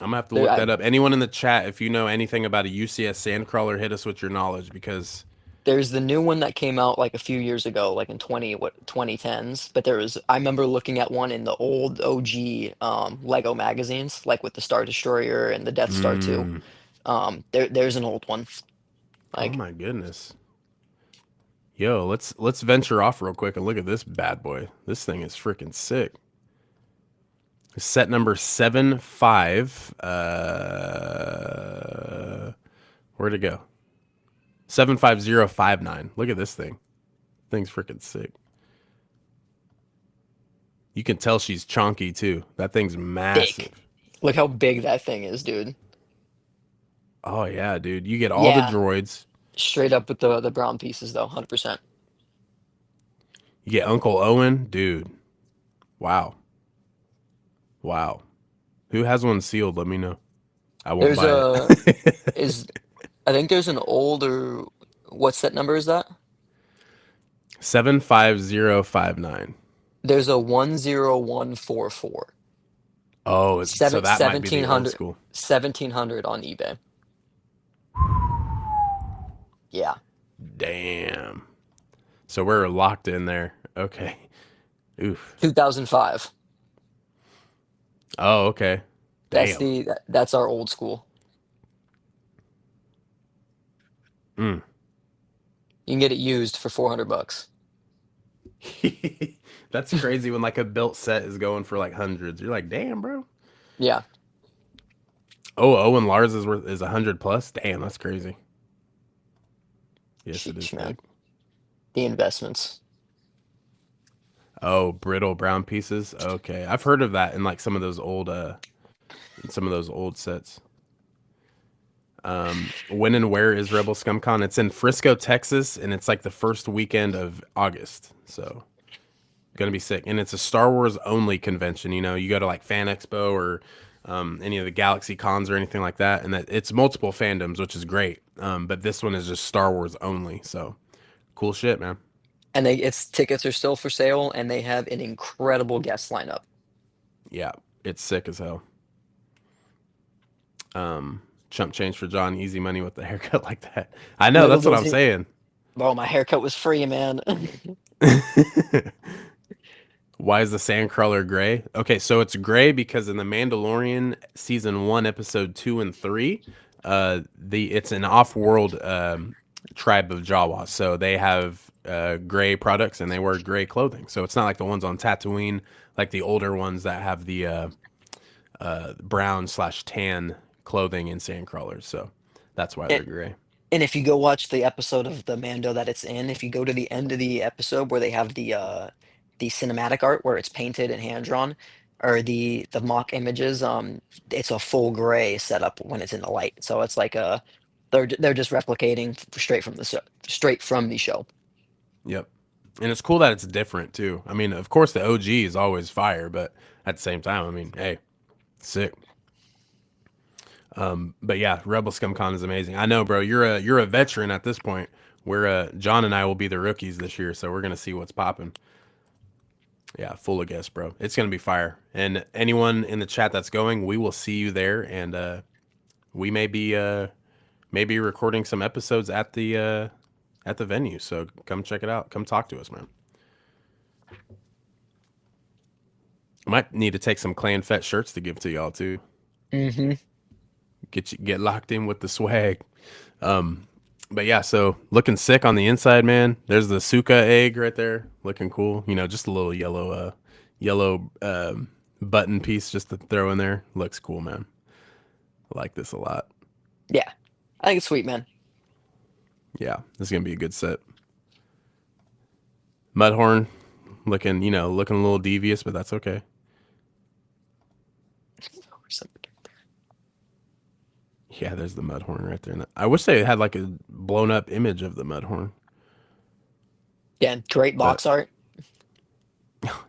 I'm gonna have to There, look I, that up. Anyone in the chat, if you know anything about a UCS Sandcrawler, hit us with your knowledge because there's the new one that came out like a few years ago, like in 2010s. But I remember looking at one in the old OG Lego magazines, like with the Star Destroyer and the Death Star 2. mm, There's an old one. oh Like, my goodness. Yo, let's venture off real quick and look at this bad boy. This thing is freaking sick. Set number 7-5. Where'd it go? 75059. Look at this thing. Thing's freaking sick. You can tell she's chunky too. That thing's Big. massive. Look how big that thing is, dude. Oh yeah, dude. You get all the Yeah, droids. straight up with the brown pieces though, 100%. You get Uncle Owen, dude. Wow. Wow. Who has one sealed? Let me know. I won't There's buy a it. is I think there's an older what set number is that? 75059. There's a 10144. Oh, so Seven, that might be the seventeen old hundred, school. 1700 on eBay. Yeah. Damn. So we're locked in there. Okay. Oof. 2005. Oh, okay. Damn. That's our old school. Mm. You can get it used for 400 bucks. That's crazy when like a built set is going for like hundreds. You're like, damn, bro. Yeah. Oh, Owen Lars is worth is 100 plus. Damn, that's crazy. Yes, it is Sheesh, man. big. The investments. Oh, brittle brown pieces. Okay, I've heard of that in like some of those old sets. When and where is Rebel ScumCon? It's in Frisco, Texas, and it's like the first weekend of August. So gonna be sick, and it's a Star Wars only convention. You know, you go to like Fan Expo or any of the Galaxy cons or anything like that, and that it's multiple fandoms, which is great. But this one is just Star Wars only. So cool shit, man. And its tickets are still for sale and they have an incredible guest lineup. Yeah, it's sick as hell. Chump change for John, easy money with the haircut like that. I know, Little that's what does I'm he, saying. bro, my haircut was free, man. Why is the Sandcrawler gray? Okay, so it's gray because in the Mandalorian season 1, episode 2 and 3, the it's an off-world tribe of Jawas, so they have gray products and they wear gray clothing. So it's not like the ones on Tatooine, like the older ones that have the brown slash tan clothing in Sandcrawlers. So that's why they're And, gray. and if you go watch the episode of the Mando that it's in, if you go to the end of the episode where they have the cinematic art where it's painted and hand drawn, or the mock images, it's a full gray setup when it's in the light. So it's like they're just replicating straight from straight from the show. Yep. And it's cool that it's different too. I mean, of course the OG is always fire, but at the same time, I mean, hey, sick. But yeah, Rebel ScumCon is amazing. I know, bro. You're a veteran at this point. Where John and I will be the rookies this year, so we're gonna see what's popping. Yeah, full of guests, bro. It's gonna be fire. And anyone in the chat that's going, we will see you there, and we may be maybe recording some episodes at the venue. So come check it out. Come talk to us, man. Might need to take some Clan Fett shirts to give to y'all too. Hmm. Get locked in with the swag. But yeah, so looking sick on the inside, man. There's the Suka egg right there, looking cool. You know, just a little yellow button piece just to throw in there. Looks cool, man. I like this a lot. Yeah, I think it's sweet, man. Yeah, this is gonna be a good set. Mudhorn, looking a little devious, but that's okay. Yeah, there's the Mudhorn right there. I wish they had like a blown up image of the Mudhorn. Yeah, great But box art.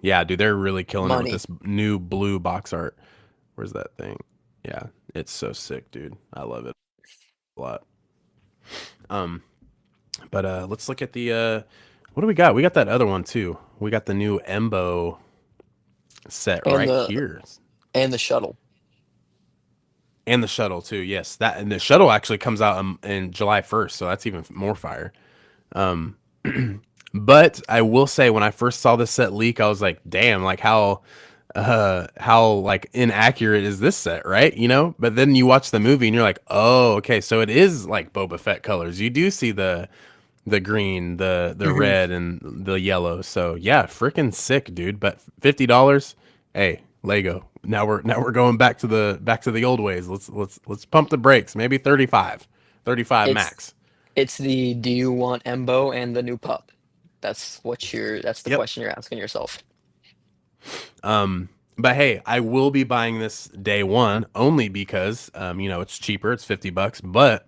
yeah, dude, they're really killing it with Money. this new blue box art. Where's that thing? Yeah, it's so sick, dude. I love it a lot. Um, but let's look at the what do we got? We got that other one too. We got the new Embo set And right the here. and the shuttle. And the shuttle too. Yes, that and the shuttle actually comes out in July 1st, so that's even more fire. Um, but I will say when I first saw this set leak, I was like, "Damn! Like how like inaccurate is this set, right? You know?" But then you watch the movie and you're like, "Oh, okay, so it is like Boba Fett colors. You do see the green, the Hmm. red, and the yellow. So yeah, freaking sick, dude. But $50, hey, Lego. Now we're going back to the old ways. Let's pump the brakes. Maybe 35 It's max. It's the do you want Embo and the new pup? That's the Yep. question you're asking yourself. But hey, I will be buying this day one only because it's cheaper, it's $50, but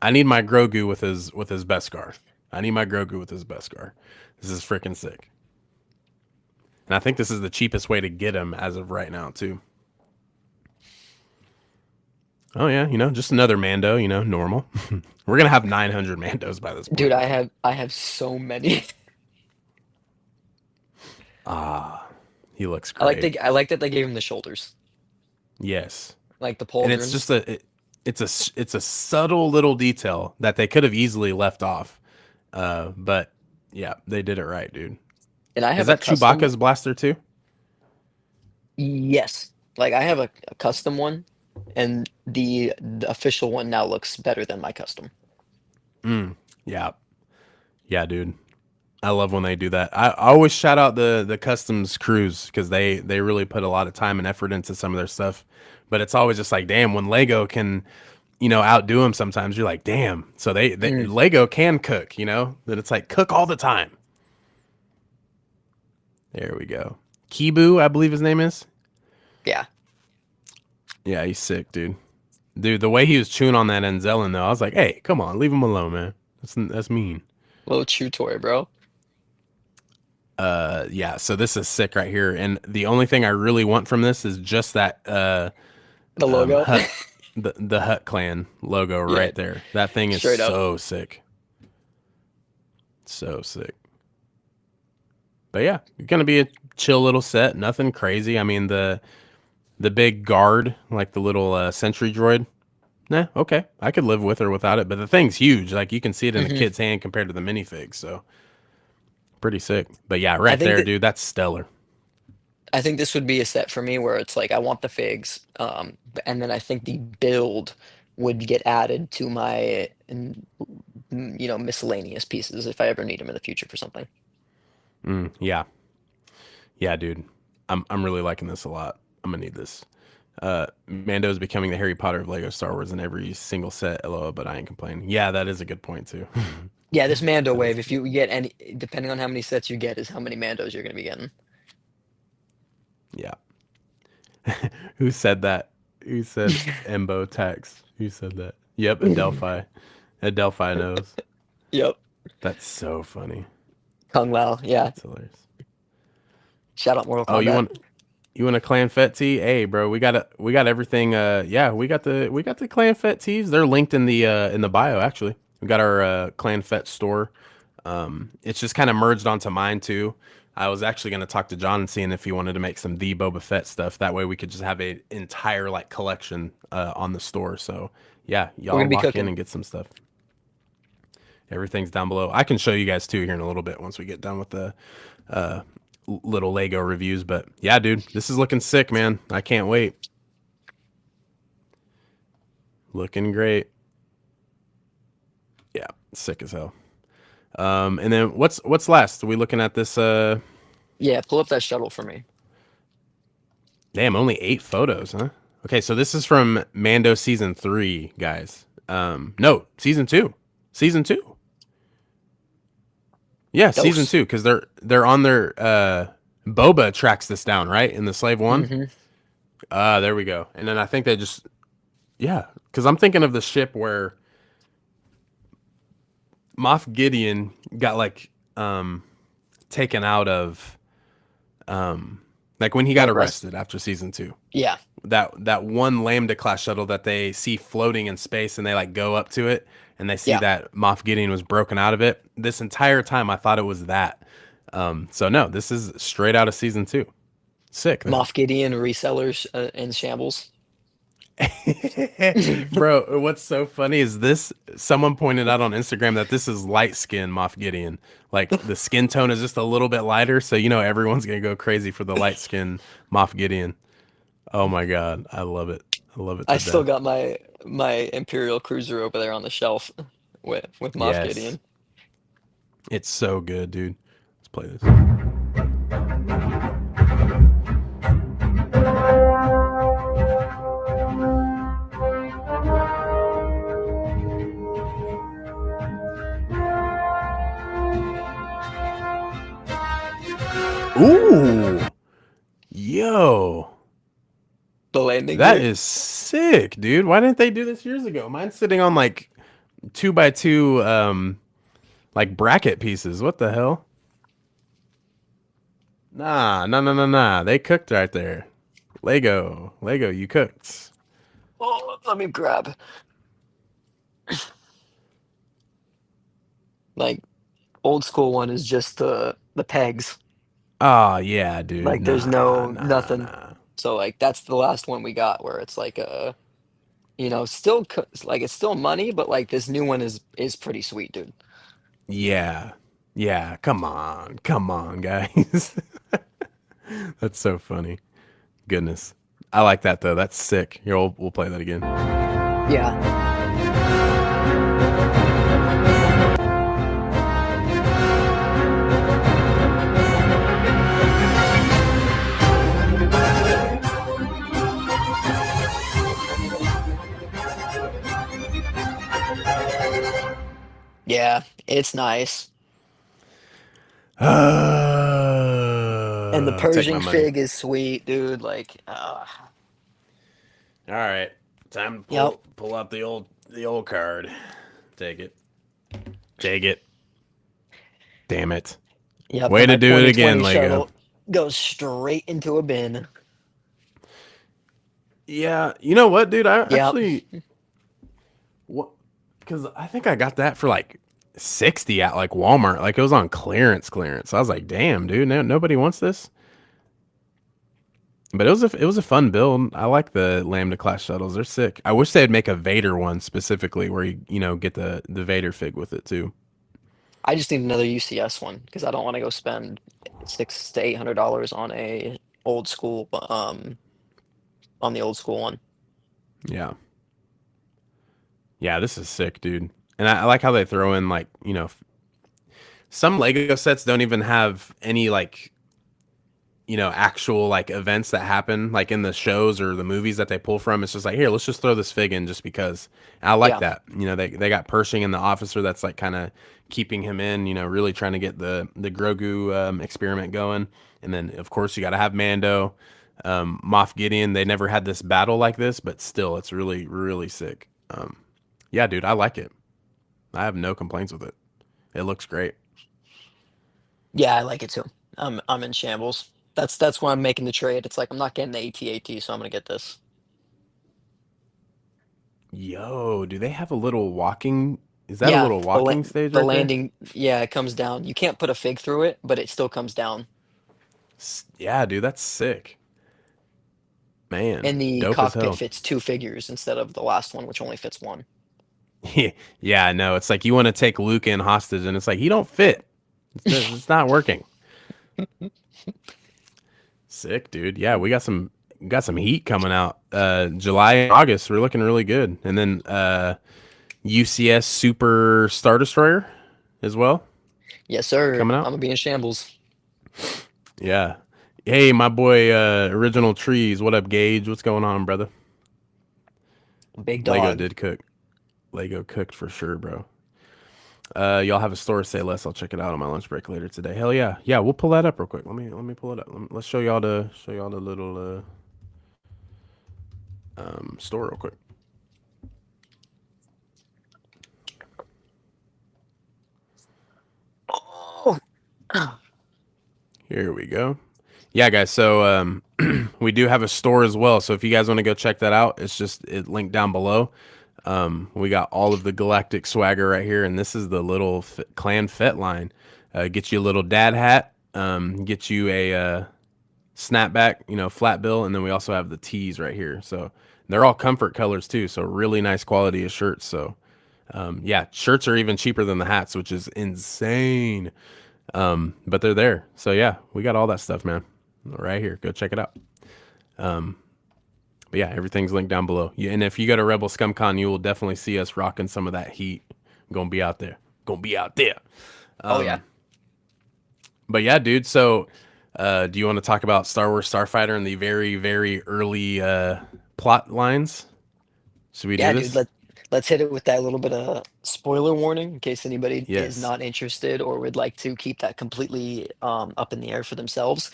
I need my Grogu with his Beskar. I need my Grogu with his Beskar. This is freaking sick. And I think this is the cheapest way to get him as of right now, too. Oh yeah, just another Mando, normal. We're gonna have 900 Mandos by this Dude, point. I have so many. Ah, he looks I like great. I like that they gave him the shoulders, Yes, like the and it's pauldrons. just it's a subtle little detail that they could have easily left off. But yeah, they did it right, dude. And I Is have a that custom. Chewbacca's blaster too? Yes. Like I have a custom one, and the official one now looks better than my custom. Yeah, yeah, dude. I love when they do that. I always shout out the customs crews because they really put a lot of time and effort into some of their stuff. But it's always just like, damn, when Lego can, outdo them sometimes, you're like, damn. So they Mm, Lego can cook, that it's like cook all the time. There we go. Kibu, I believe his name is. yeah. Yeah, he's sick, dude. Dude, the way he was chewing on that Enzelin though, I was like, hey, come on, leave him alone, man. That's mean. Little chew toy, bro. Yeah, so this is sick right here. And the only thing I really want from this is just that The logo. Hut the Hut Clan logo Yeah, right there. That thing is straight up. so sick. So sick. But yeah, it's gonna be a chill little set. Nothing crazy. I mean the big guard, like the little sentry droid. Nah, okay. I could live with or without it, but the thing's huge. Like you can see it in a Hmm. kid's hand compared to the minifig, so pretty sick. But yeah, I right think there, that dude, that's stellar. I think this would be a set for me where it's like I want the figs, and then I think the build would get added to my, miscellaneous pieces if I ever need them in the future for something. Yeah. Yeah, dude. I'm really liking this a lot. I'm gonna need this. Mando is becoming the Harry Potter of Lego Star Wars in every single set, LOL, but I ain't complaining. Yeah, that is a good point too. Yeah, this Mando That is wave, a if good you get any, depending on how many sets you get, is how many Mandos you're going to be getting. yeah. Who said that? Who said Embo tax? Who said that? Yep, Adelphi. Adelphi knows. Yep. That's so funny. Kung Lao. Yeah. That's hilarious. Shout out Mortal Oh, you Kombat. want a Clan Fett tee? Hey, bro, we got everything. Yeah, we got the Clan Fett tees. They're linked in the bio actually. We got our Clan Fett store. It's just kind of merged onto mine too. I was actually going to talk to John and seeing if he wanted to make some the Boba Fett stuff. That way we could just have a entire like collection on the store. So yeah, We're going y'all to be lock in cooking. and get some stuff. Everything's down below. I can show you guys too here in a little bit once we get done with the uh, little Lego reviews. But yeah, dude, this is looking sick, man. I can't wait. Looking great. Yeah, sick as hell. And then what's last? Are we looking at this? Yeah, pull up that shuttle for me. Damn, only 8 photos, huh? Okay, so this is from Mando season 3, guys. No, season 2. Season 2. Yeah, season Dose. 2, because they're on their Boba tracks this down, right? In the Slave One. Hmm. There we go. And then I think they just yeah, because I'm thinking of the ship where Moff Gideon got like taken out of like when he got Got arrested. arrested after season 2. Yeah. That one Lambda class shuttle that they see floating in space and they like go up to it and they see Yeah. that Moff Gideon was broken out of it. This entire time I thought it was that. So no, this is straight out of season 2. Sick though. Moff Gideon resellers in shambles. Bro, what's so funny is this someone pointed out on Instagram that this is light skin Moff Gideon. Like the skin tone is just a little bit lighter, so everyone's gonna go crazy for the light skin Moff Gideon. Oh my god, I love it. I love it I to still death. got my Imperial cruiser over there on the shelf with Moff Yes. Gideon. It's so good, dude. Let's play this. The landing That gear. is sick, dude. Why didn't they do this years ago? Mine's sitting on like 2x2 like bracket pieces. What the hell? Nah, nah, nah, nah, nah. They cooked right there. Lego, you cooked. Oh, let me grab. Like old school one is just the pegs. Oh yeah, dude. Like there's Nah, no nah, nothing. nah. So like that's the last one we got where it's like still like it's still money, but like this new one is pretty sweet, dude. Yeah, yeah. Come on, guys. That's so funny. Goodness, I like that though. That's sick. Here, we'll play that again. Yeah. Yeah, it's nice. And the Take my Persian money. fig is sweet, dude. Like, All right, time to yep, pull out the old card. Take it. Take it. Damn it. yep. Way And to my do it 2020 again, Lego. shuttle goes straight into a bin. Yeah, you know what, dude? I Yep. actually what because I think I got that for like 60 at like Walmart. Like it was on clearance. I was like, damn, dude, nobody wants this. But it was a fun build. I like the Lambda class shuttles. They're sick. I wish they'd make a Vader one specifically where you know get the Vader fig with it too. I just need another UCS one because I don't want to go spend $600 to $800 on the old school one. Yeah. Yeah, this is sick, dude. And I like how they throw in like, you know, some Lego sets don't even have any like, you know, actual like events that happen like in the shows or the movies that they pull from. It's just like, here, let's just throw this fig in just because. And I like Yeah. that. You know, they got Pershing and the officer that's like kind of keeping him in, you know, really trying to get the Grogu experiment going. And then of course you got to have Mando, Moff Gideon. They never had this battle like this, but still it's really really sick. Yeah, dude, I like it. I have no complaints with it. It looks great. Yeah, I like it too. I'm in shambles. That's why I'm making the trade. It's like I'm not getting the AT-AT, so I'm gonna get this. Yo, do they have a little walking? Is that a Yeah, little walking stage the right there? landing, yeah, it comes down. You can't put a fig through it, but it still comes down. Yeah, dude, that's sick. Man, And the dope as cockpit hell. fits two figures instead of the last one, which only fits one. Yeah, yeah, I know. It's like you want to take Luke in hostage, and it's like he don't fit. It's not working. Sick, dude. Yeah, we got some heat coming out. July and August, we're looking really good. And then UCS Super Star Destroyer as well Yes, sir. coming I'm out. gonna be in shambles. Yeah. Hey, my boy, Original Trees. What up, Gage? What's going on, brother? Big Lego dog. did cook. Lego cooked for sure, bro. Y'all have a store, say less. I'll check it out on my lunch break later today. Hell yeah, yeah. We'll pull that up real quick. Let me pull it up. Let's show y'all the little store real quick. Oh, Here we go. Yeah, guys. So we do have a store as well. So if you guys want to go check that out, it's just it linked down below. We got all of the galactic swagger right here, and this is the little Clan Fett line. Get you a little dad hat. Get you a snapback, you know, flat bill, and then we also have the tees right here. So they're all comfort colors too. So really nice quality of shirts. So yeah, shirts are even cheaper than the hats, which is insane. But they're there. So yeah, we got all that stuff, man. Right here. Go check it out. But yeah, everything's linked down below. Yeah, and if you go to Rebel ScumCon, you will definitely see us rocking some of that heat. Gonna be out there. Gonna be out there. oh yeah. But yeah, dude. So, do you want to talk about Star Wars Starfighter and the very, very early plot lines? Should we do Yeah, dude, this? let's hit it with that little bit of spoiler warning in case anybody is Yes. not interested or would like to keep that completely up in the air for themselves.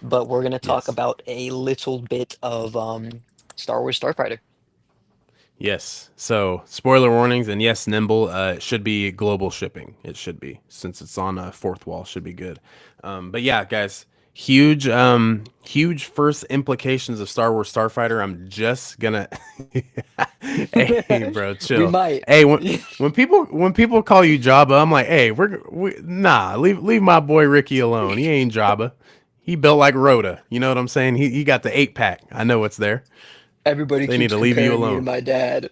But we're gonna talk Yes. about a little bit of Star Wars Starfighter. Yes. So spoiler warnings, and yes, nimble. It should be global shipping. It should be since it's on a fourth wall. Should be good. But yeah, guys, huge first implications of Star Wars Starfighter. I'm just gonna, hey, bro, We chill. might. Hey, when people call you Jabba, I'm like, hey, nah, leave my boy Ricky alone. He ain't Jabba. He built like Rhoda. You know what I'm saying? He got the 8 pack. I know what's there. Everybody They need keeps to leave you comparing me to alone. my dad.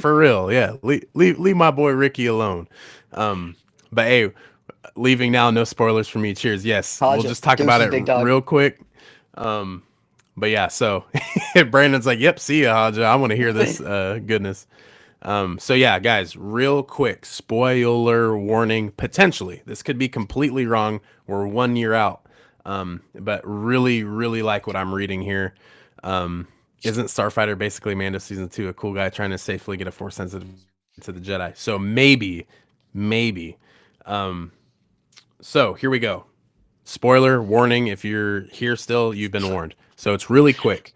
For real, yeah. Leave my boy Ricky alone. But hey, leaving now, no spoilers for me. Cheers. Yes, we'll Haja, just talk about deuces, it big dog. real quick. But yeah, so Brandon's like, "Yep, see ya, Haja. I want to hear this goodness." So yeah, guys, real quick, spoiler warning. Potentially, this could be completely wrong. We're 1 year out, but really like what I'm reading here. Isn't Starfighter basically Mando season 2 a cool guy trying to safely get a force sensitive to the Jedi? So maybe. So here we go. Spoiler warning: if you're here still, you've been warned. So it's really quick.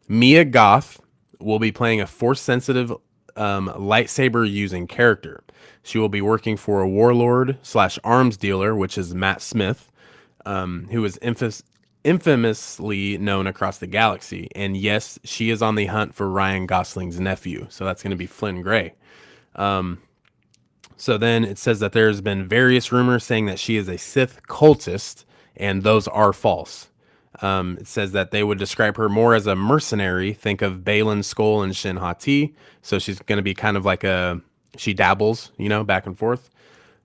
Mia Goth will be playing a force sensitive lightsaber using character. She will be working for a warlord slash arms dealer, which is Matt Smith, who is infamously known across the galaxy. And yes, she is on the hunt for Ryan Gosling's nephew. So that's going to be Flynn Gray. So then it says that there's been various rumors saying that she is a Sith cultist, and those are false. It says that they would describe her more as a mercenary. Think of Balin Skull and Shin Hati. So she's going to be kind of like she dabbles, back and forth.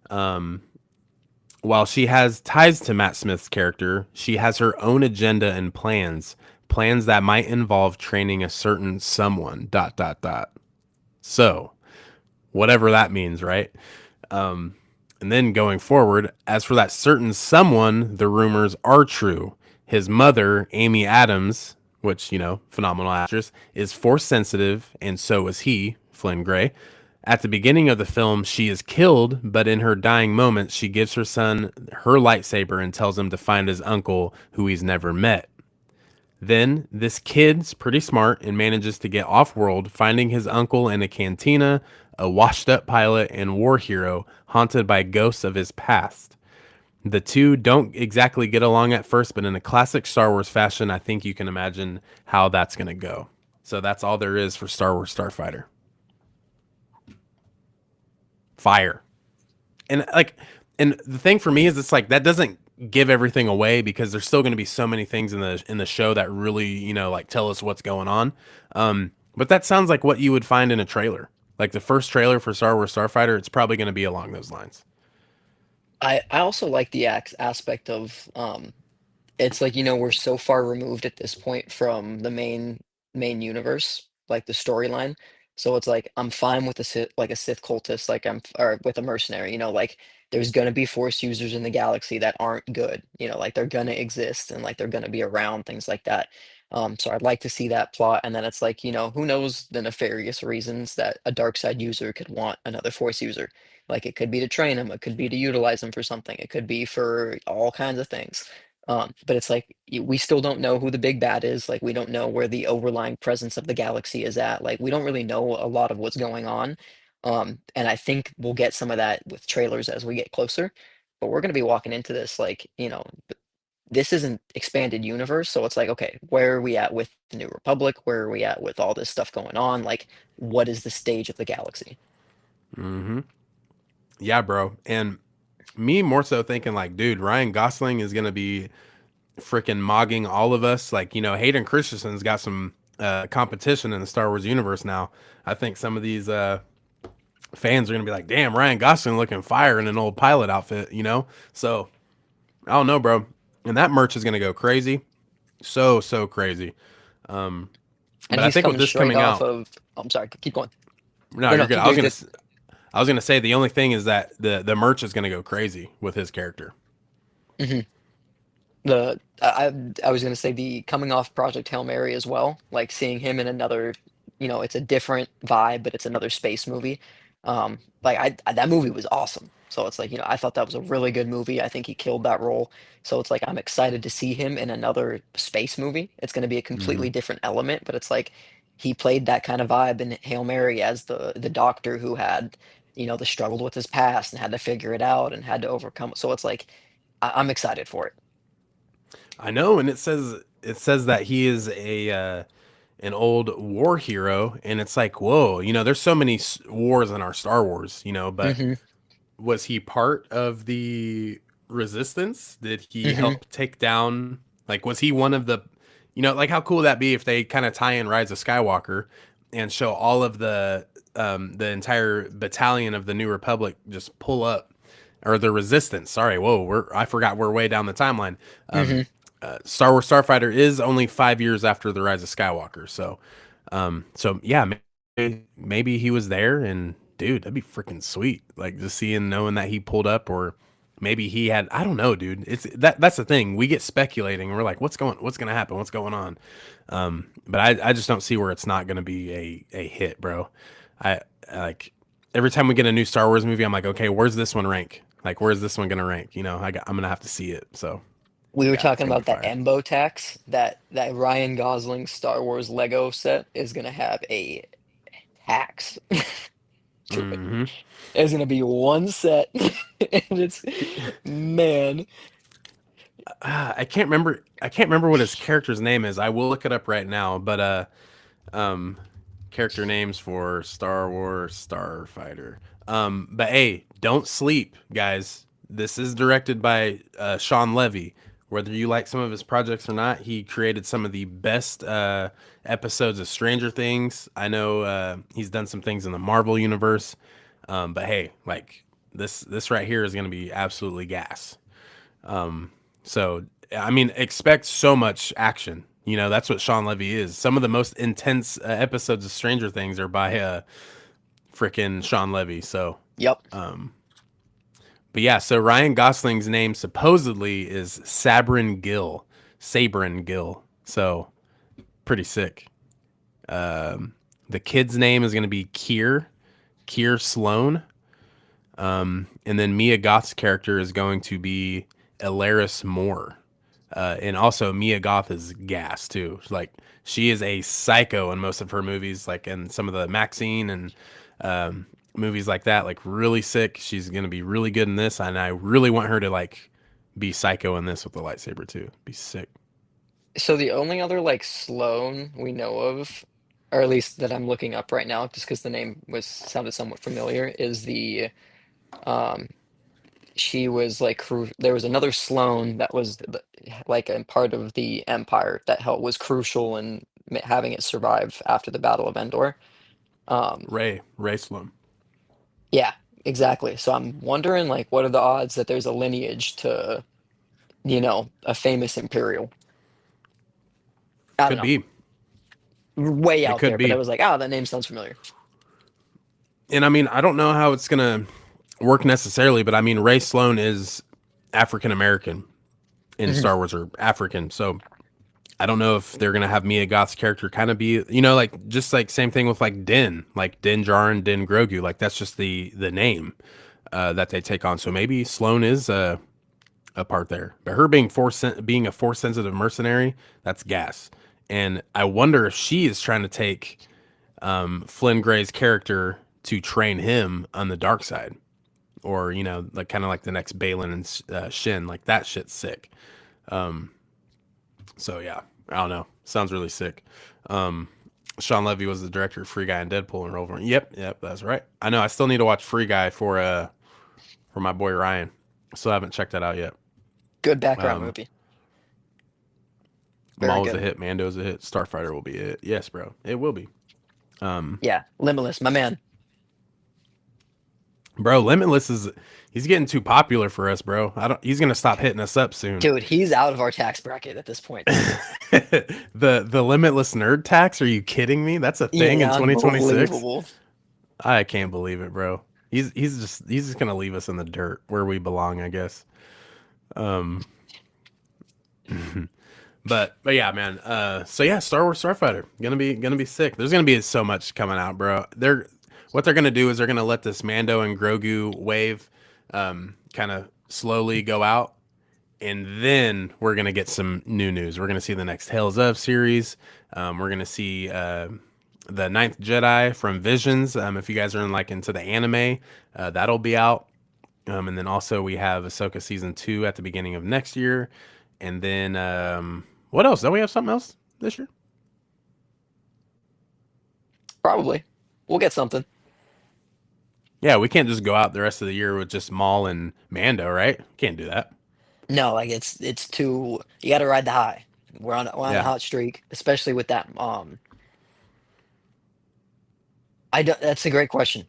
While she has ties to Matt Smith's character, she has her own agenda and plans that might involve training a certain someone. Dot dot dot. So whatever that means, right? And then going forward, as for that certain someone, the rumors are true. His mother, Amy Adams, which, phenomenal actress, is force sensitive, and so is he, Flynn Gray. At the beginning of the film, she is killed, but in her dying moments, she gives her son her lightsaber and tells him to find his uncle, who he's never met. Then, this kid's pretty smart and manages to get off world, finding his uncle in a cantina, a washed up pilot and war hero haunted by ghosts of his past. The two don't exactly get along at first, but in a classic Star Wars fashion, I think you can imagine how that's going to go. So that's all there is for Star Wars Starfighter. Fire. And and the thing for me is it's like that doesn't give everything away because there's still going to be so many things in the show that really, tell us what's going on. But that sounds like what you would find in a trailer. Like the first trailer for Star Wars Starfighter, it's probably going to be along those lines. I also like the aspect of it's like, we're so far removed at this point from the main universe, like the storyline. So it's like I'm fine with a Sith cultist, like or with a mercenary, like there's gonna be Force users in the galaxy that aren't good, like they're gonna exist and like they're gonna be around, things like that. So I'd like to see that plot, and then it's like, who knows the nefarious reasons that a dark side user could want another Force user. Like it could be to train them, it could be to utilize them for something, it could be for all kinds of things. But it's like we still don't know who the big bad is. Like we don't know where the overlying presence of the galaxy is at. Like we don't really know a lot of what's going on. And I think we'll get some of that with trailers as we get closer. But we're gonna be walking into this like, this isn't expanded universe. So it's like, okay, where are we at with the New Republic? Where are we at with all this stuff going on? Like, what is the stage of the galaxy? Yeah, bro. And me more so thinking like, dude, Ryan Gosling is going to be freaking mogging all of us. Like, Hayden Christensen's got some competition in the Star Wars universe now. I think some of these fans are going to be like, damn, Ryan Gosling looking fire in an old pilot outfit. So I don't know, bro. And that merch is going to go crazy. So crazy. And But I he's think with coming this straight coming off out, of, I'm sorry, keep going. no, No, you're no, good. keep doing good. I was gonna say the only thing is that the merch is gonna go crazy with his character. Mhm. I was gonna say the coming off Project Hail Mary as well, like seeing him in another, it's a different vibe, but it's another space movie. Like that movie was awesome. So it's like, I thought that was a really good movie. I think he killed that role. So it's like I'm excited to see him in another space movie. It's going to be a Hmm. completely different element, but it's like he played that kind of vibe in Hail Mary as the doctor who had, the struggled with his past and had to figure it out and had to overcome it. So it's like I'm excited for it. I know, and it says that he is a an old war hero, and it's like, whoa, there's so many wars in our Star Wars, but Hmm. was he part of the resistance? Did he Hmm. help take down, like, was he one of the, like, how cool would that be if they kind of tie in Rise of Skywalker and show all of the entire battalion of the New Republic just pull up, or the resistance, sorry, whoa, I forgot we're way down the timeline. um Hmm. Star Wars Starfighter is only 5 years after the Rise of Skywalker, so yeah, maybe he was there, and dude, that'd be freaking sweet. Like, just seeing, knowing that he pulled up, or maybe he had, I don't know, dude. That's the thing. We get speculating, and we're like, what's gonna happen? What's going on? But I just don't see where it's not gonna be a hit, bro. I like every time we get a new Star Wars movie, I'm like, okay, where's this one rank? Like, where's this one gonna rank? I'm gonna have to see it. So We were yeah, it's talking gonna be about that fire. Embo tax, that Ryan Gosling Star Wars Lego set is gonna have a tax to it. Hmm. There's gonna be one set, and it's man. I can't remember. I can't remember what his character's name is. I will look it up right now. But um, character names for Star Wars Starfighter. But hey, don't sleep, guys. This is directed by Sean Levy. Whether you like some of his projects or not, he created some of the best episodes of Stranger Things. I know he's done some things in the Marvel universe. But hey, like, this right here is going to be absolutely gas. So, I mean, expect so much action. That's what Sean Levy is. Some of the most intense episodes of Stranger Things are by frickin' Sean Levy. So, Yep. but yeah, so Ryan Gosling's name supposedly is Sabrin Gill. Sabrin Gill. So, pretty sick. The kid's name is going to be Kier Sloan. And then Mia Goth's character is going to be Elaris Moore. And also Mia Goth is gas too. Like, she is a psycho in most of her movies, like in some of the Maxine and movies like that. Like, really sick. She's gonna be really good in this, and I really want her to like be psycho in this with the lightsaber too. Be sick. So the only other like Sloane we know of, or at least that I'm looking up right now, just because the name was sounded somewhat familiar, is the um she was like there was another Sloane that was like a part of the Empire that helped was crucial in having it survive after the Battle of Endor. Um, Ray Sloan. yeah, exactly. So I'm wondering like what are the odds that there's a lineage to, a famous Imperial? I don't Could know. be. Way It out could there, but I be. was like, oh, that name sounds familiar. And I mean, I don't know how it's gonna work necessarily, but I mean, Ray Sloan is African American in Mhm. Star Wars, or African. So I don't know if they're gonna have Mia Goth's character kind of be, like, just like same thing with like Din Djarin, Din Grogu. Like, that's just the name that they take on. So maybe Sloan is a part there, but her being a force sensitive mercenary, that's gas. And I wonder if she is trying to take Flynn Gray's character to train him on the dark side, or like kind of like the next Balin and Shin. Like, that shit's sick. So yeah, I don't know. Sounds really sick. Um, Sean Levy was the director of Free Guy and Deadpool and Wolverine. Yep, that's right. I know. I still need to watch Free Guy for my boy Ryan. Still haven't checked that out yet. Good background Um, movie. Very Maul is a good. hit. Mando's a hit. Starfighter will be it. Yes, bro. It will be. Yeah, Limitless, my man. Bro, Limitless is, he's getting too popular for us, bro. I don't. He's gonna stop hitting us up soon. Dude, he's out of our tax bracket at this point. The Limitless nerd tax? Are you kidding me? That's a thing in Yeah, 2026. unbelievable. I can't believe it, bro. He's just gonna leave us in the dirt where we belong, I guess. Um, but yeah, man. So yeah, Star Wars Starfighter gonna be sick. There's gonna be so much coming out, bro. What they're gonna do is they're gonna let this Mando and Grogu wave kind of slowly go out, and then we're gonna get some new news. We're gonna see the next Tales of series. We're gonna see the Ninth Jedi from Visions. If you guys are into the anime, that'll be out. And then also we have Ahsoka season 2 at the beginning of next year. And then what else? Don't we have something else this year? Probably. We'll get something. Yeah, we can't just go out the rest of the year with just Maul and Mando, right? Can't do that. No, like it's too. You got to ride the high. We're on a Yeah. hot streak, especially with that. I don't. That's a great question.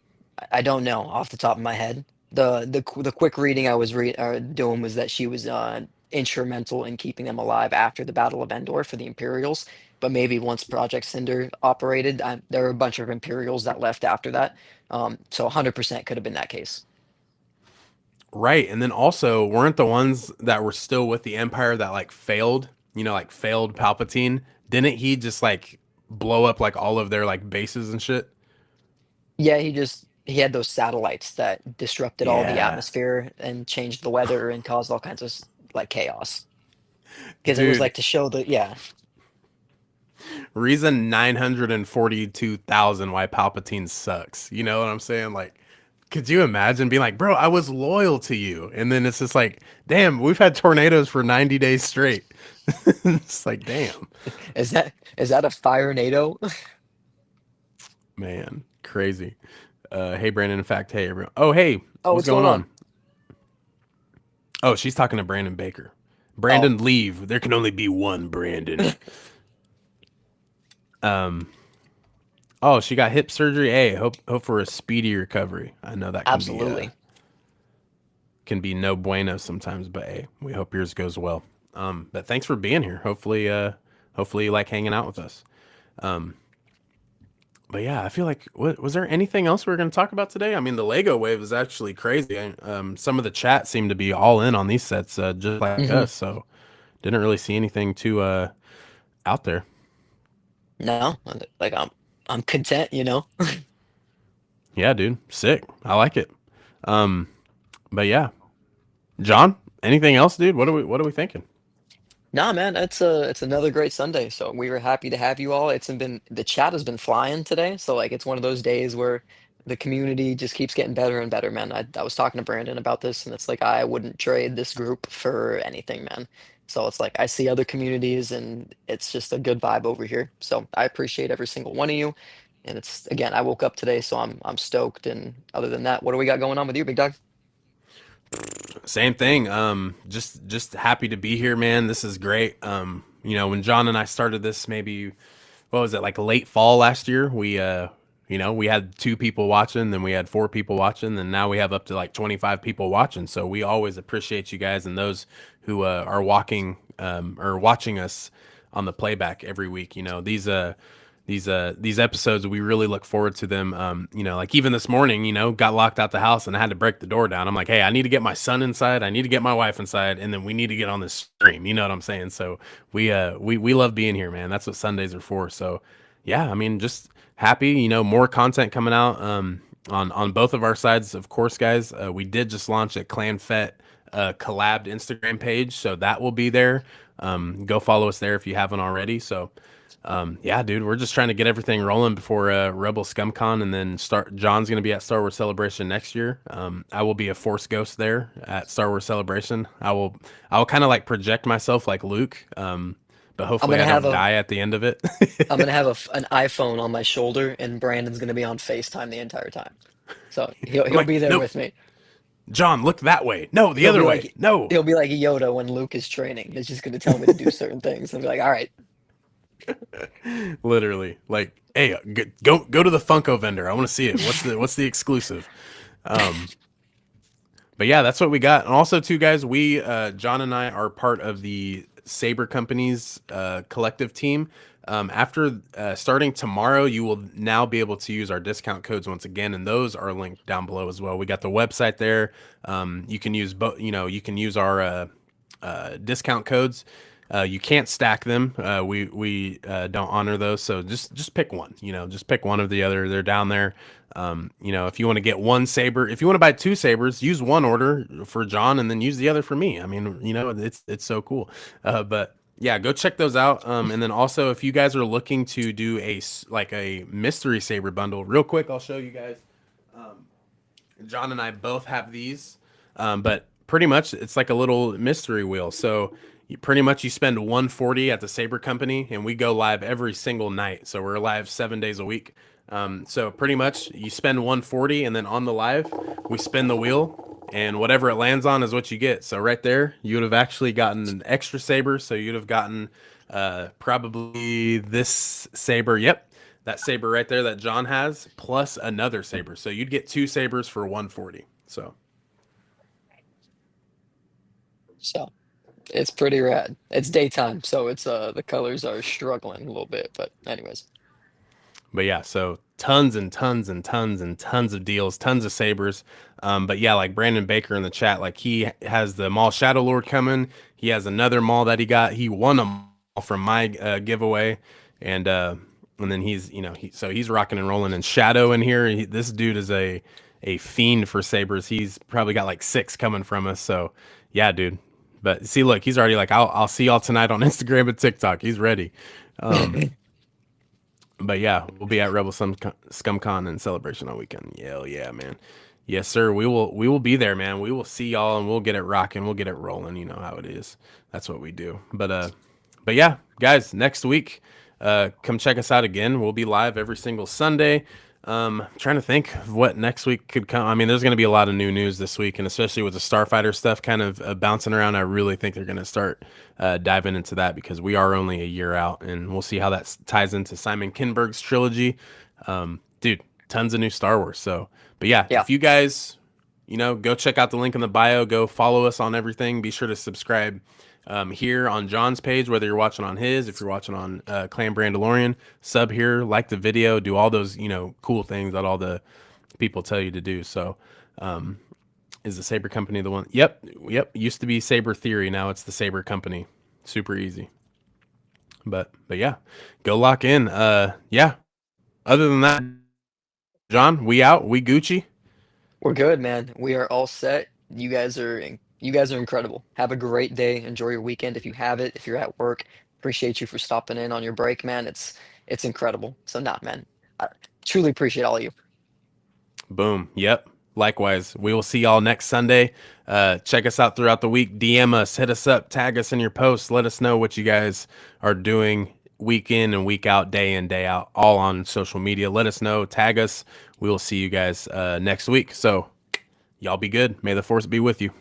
I don't know off the top of my head. The quick reading I was doing was that she was instrumental in keeping them alive after the Battle of Endor for the Imperials. But maybe once Project Cinder operated, there were a bunch of Imperials that left after that. So 100% could have been that case. Right. And then also, weren't the ones that were still with the Empire that failed, failed Palpatine? Didn't he just blow up all of their bases and shit? Yeah, he had those satellites that disrupted all the Yeah. atmosphere and changed the weather and caused all kinds of like chaos. Because it was Dude, like to show the yeah. reason 942,000 why Palpatine sucks. You know what I'm saying? Could you imagine being like, bro, I was loyal to you? And then it's just damn, we've had tornadoes for 90 days straight. It's damn, Is that a fire NATO? man, crazy. Hey, Brandon. In fact, hey, everyone. Oh, hey, Oh, what's what's going going on? on? Oh, she's talking to Brandon Baker. Oh, Brandon, leave. There can only be one Brandon. Um, oh, she got hip surgery. Hey, hope for a speedy recovery. I know that absolutely. can be no bueno sometimes, but hey, we hope yours goes well. But thanks for being here. Hopefully you like hanging out with us. Um, but yeah, I feel like was there anything else we were going to talk about today? I mean, the Lego wave is actually crazy. Some of the chat seemed to be all in on these sets, just like Hmm. us. So didn't really see anything too out there. No, like I'm content, you know. Yeah, dude, sick. I like it. Um, but yeah, John, anything else, dude? What are we thinking? Nah, man, it's another great Sunday. So we were happy to have you all. It's been the chat has been flying today. So like it's one of those days where the community just keeps getting better and better, man. I was talking to Brandon about this, and it's like I wouldn't trade this group for anything, man. So it's like I see other communities, and it's just a good vibe over here. So I appreciate every single one of you. And it's again, I woke up today, so I'm stoked. And other than that, what do we got going on with you, big dog? Same thing. Just happy to be here, man. This is great. When John and I started this, maybe what was it, late fall last year? We had 2 people watching, then we had 4 people watching, and now we have up to 25 people watching. So we always appreciate you guys and those who are walking or watching us on the playback every week. These episodes, we really look forward to them. Even this morning, got locked out the house and I had to break the door down. I'm like, hey, I need to get my son inside, I need to get my wife inside, and then we need to get on this stream. You know what I'm saying? So we love being here, man. That's what Sundays are for. So yeah, I mean, just happy, more content coming out on both of our sides, of course, guys. We did just launch a Clan Fett collabed Instagram page, so that will be there. Go follow us there if you haven't already. So yeah, dude, we're just trying to get everything rolling before Rebel ScumCon, and then start. John's gonna be at Star Wars Celebration next year. I will be a Force Ghost there at Star Wars Celebration. I will kind of project myself like Luke, but I'm hopefully gonna I have don't a die at the end of it. I'm gonna have an iPhone on my shoulder, and Brandon's gonna be on FaceTime the entire time. So he'll I'm he'll like, be there nope, with me. John, look that way. No, the He'll be other way. like No, he'll be like Yoda when Luke is training. He's just gonna tell me to do certain things and be like, all right. literally. Hey, go to the Funko vendor. I want to see it. What's the exclusive? Um, But yeah, that's what we got. And also, too, guys, we John and I are part of the Saber Companies collective team. After starting tomorrow, you will now be able to use our discount codes once again, and those are linked down below as well. We got the website there. You can use both. You can use our discount codes. You can't stack them. We don't honor those, so just pick one. You know, just pick one of the other. They're down there. You know, if you want to get one saber, if you want to buy two sabers, use one order for John and then use the other for me. I mean, you know, it's so cool. But yeah, go check those out. And then also, if you guys are looking to do like a mystery saber bundle, real quick, I'll show you guys. John and I both have these, but pretty much it's like a little mystery wheel. So you spend 140 at the Saber Company, and we go live every single night. So we're live 7 days a week. So pretty much you spend 140, and then on the live we spin the wheel, and whatever it lands on is what you get. So right there, you would have actually gotten an extra saber. So you'd have gotten probably this saber. Yep, that saber right there that John has, plus another saber. So you'd get two sabers for 140. So, So it's pretty rad. It's daytime, so it's the colors are struggling a little bit, but anyways. but yeah, so tons and tons and tons and tons of deals, tons of sabers. But yeah, like Brandon Baker in the chat, like he has the Maul Shadow Lord coming. He has another Maul that he got. He won a Maul from my giveaway, and and then he's so he's rocking and rolling. And Shadow in here, this dude is a fiend for sabers. He's probably got like six coming from us. So yeah, dude. But see, look, he's already like, I'll see y'all tonight on Instagram and TikTok. He's ready. Um, but yeah, we'll be at Rebel ScumCon in Celebration all weekend. Hell yeah, man. Yes, sir. We will be there, man. We will see y'all and we'll get it rocking. We'll get it rolling. You know how it is. That's what we do. But yeah, guys, next week, come check us out again. We'll be live every single Sunday. Trying to think of what next week could come. I mean, there's going to be a lot of new news this week, and especially with the Starfighter stuff kind of bouncing around, I really think they're going to start diving into that because we are only a year out, and we'll see how that ties into Simon Kinberg's trilogy. Dude, tons of new Star Wars. So, but yeah, Yeah. if you guys, go check out the link in the bio, go follow us on everything. Be sure to subscribe here on John's page, whether you're watching on his, if you're watching on Clan Brandalorian, sub here, like the video, do all those, cool things that all the people tell you to do. So, is the Saber Company the one? Yep. Used to be Saber Theory, now it's the Saber Company. Super easy. But yeah, go lock in. Yeah. Other than that, John, we out. We Gucci. We're good, man. We are all set. You guys are incredible. Have a great day. Enjoy your weekend if you have it. If you're at work, appreciate you for stopping in on your break, man. It's incredible. So nah, man. I truly appreciate all of you. Boom. Yep. Likewise. We will see y'all next Sunday. Check us out throughout the week. DM us, hit us up, tag us in your posts. Let us know what you guys are doing week in and week out, day in, day out, all on social media. Let us know, tag us. We will see you guys next week. So, y'all be good. May the force be with you.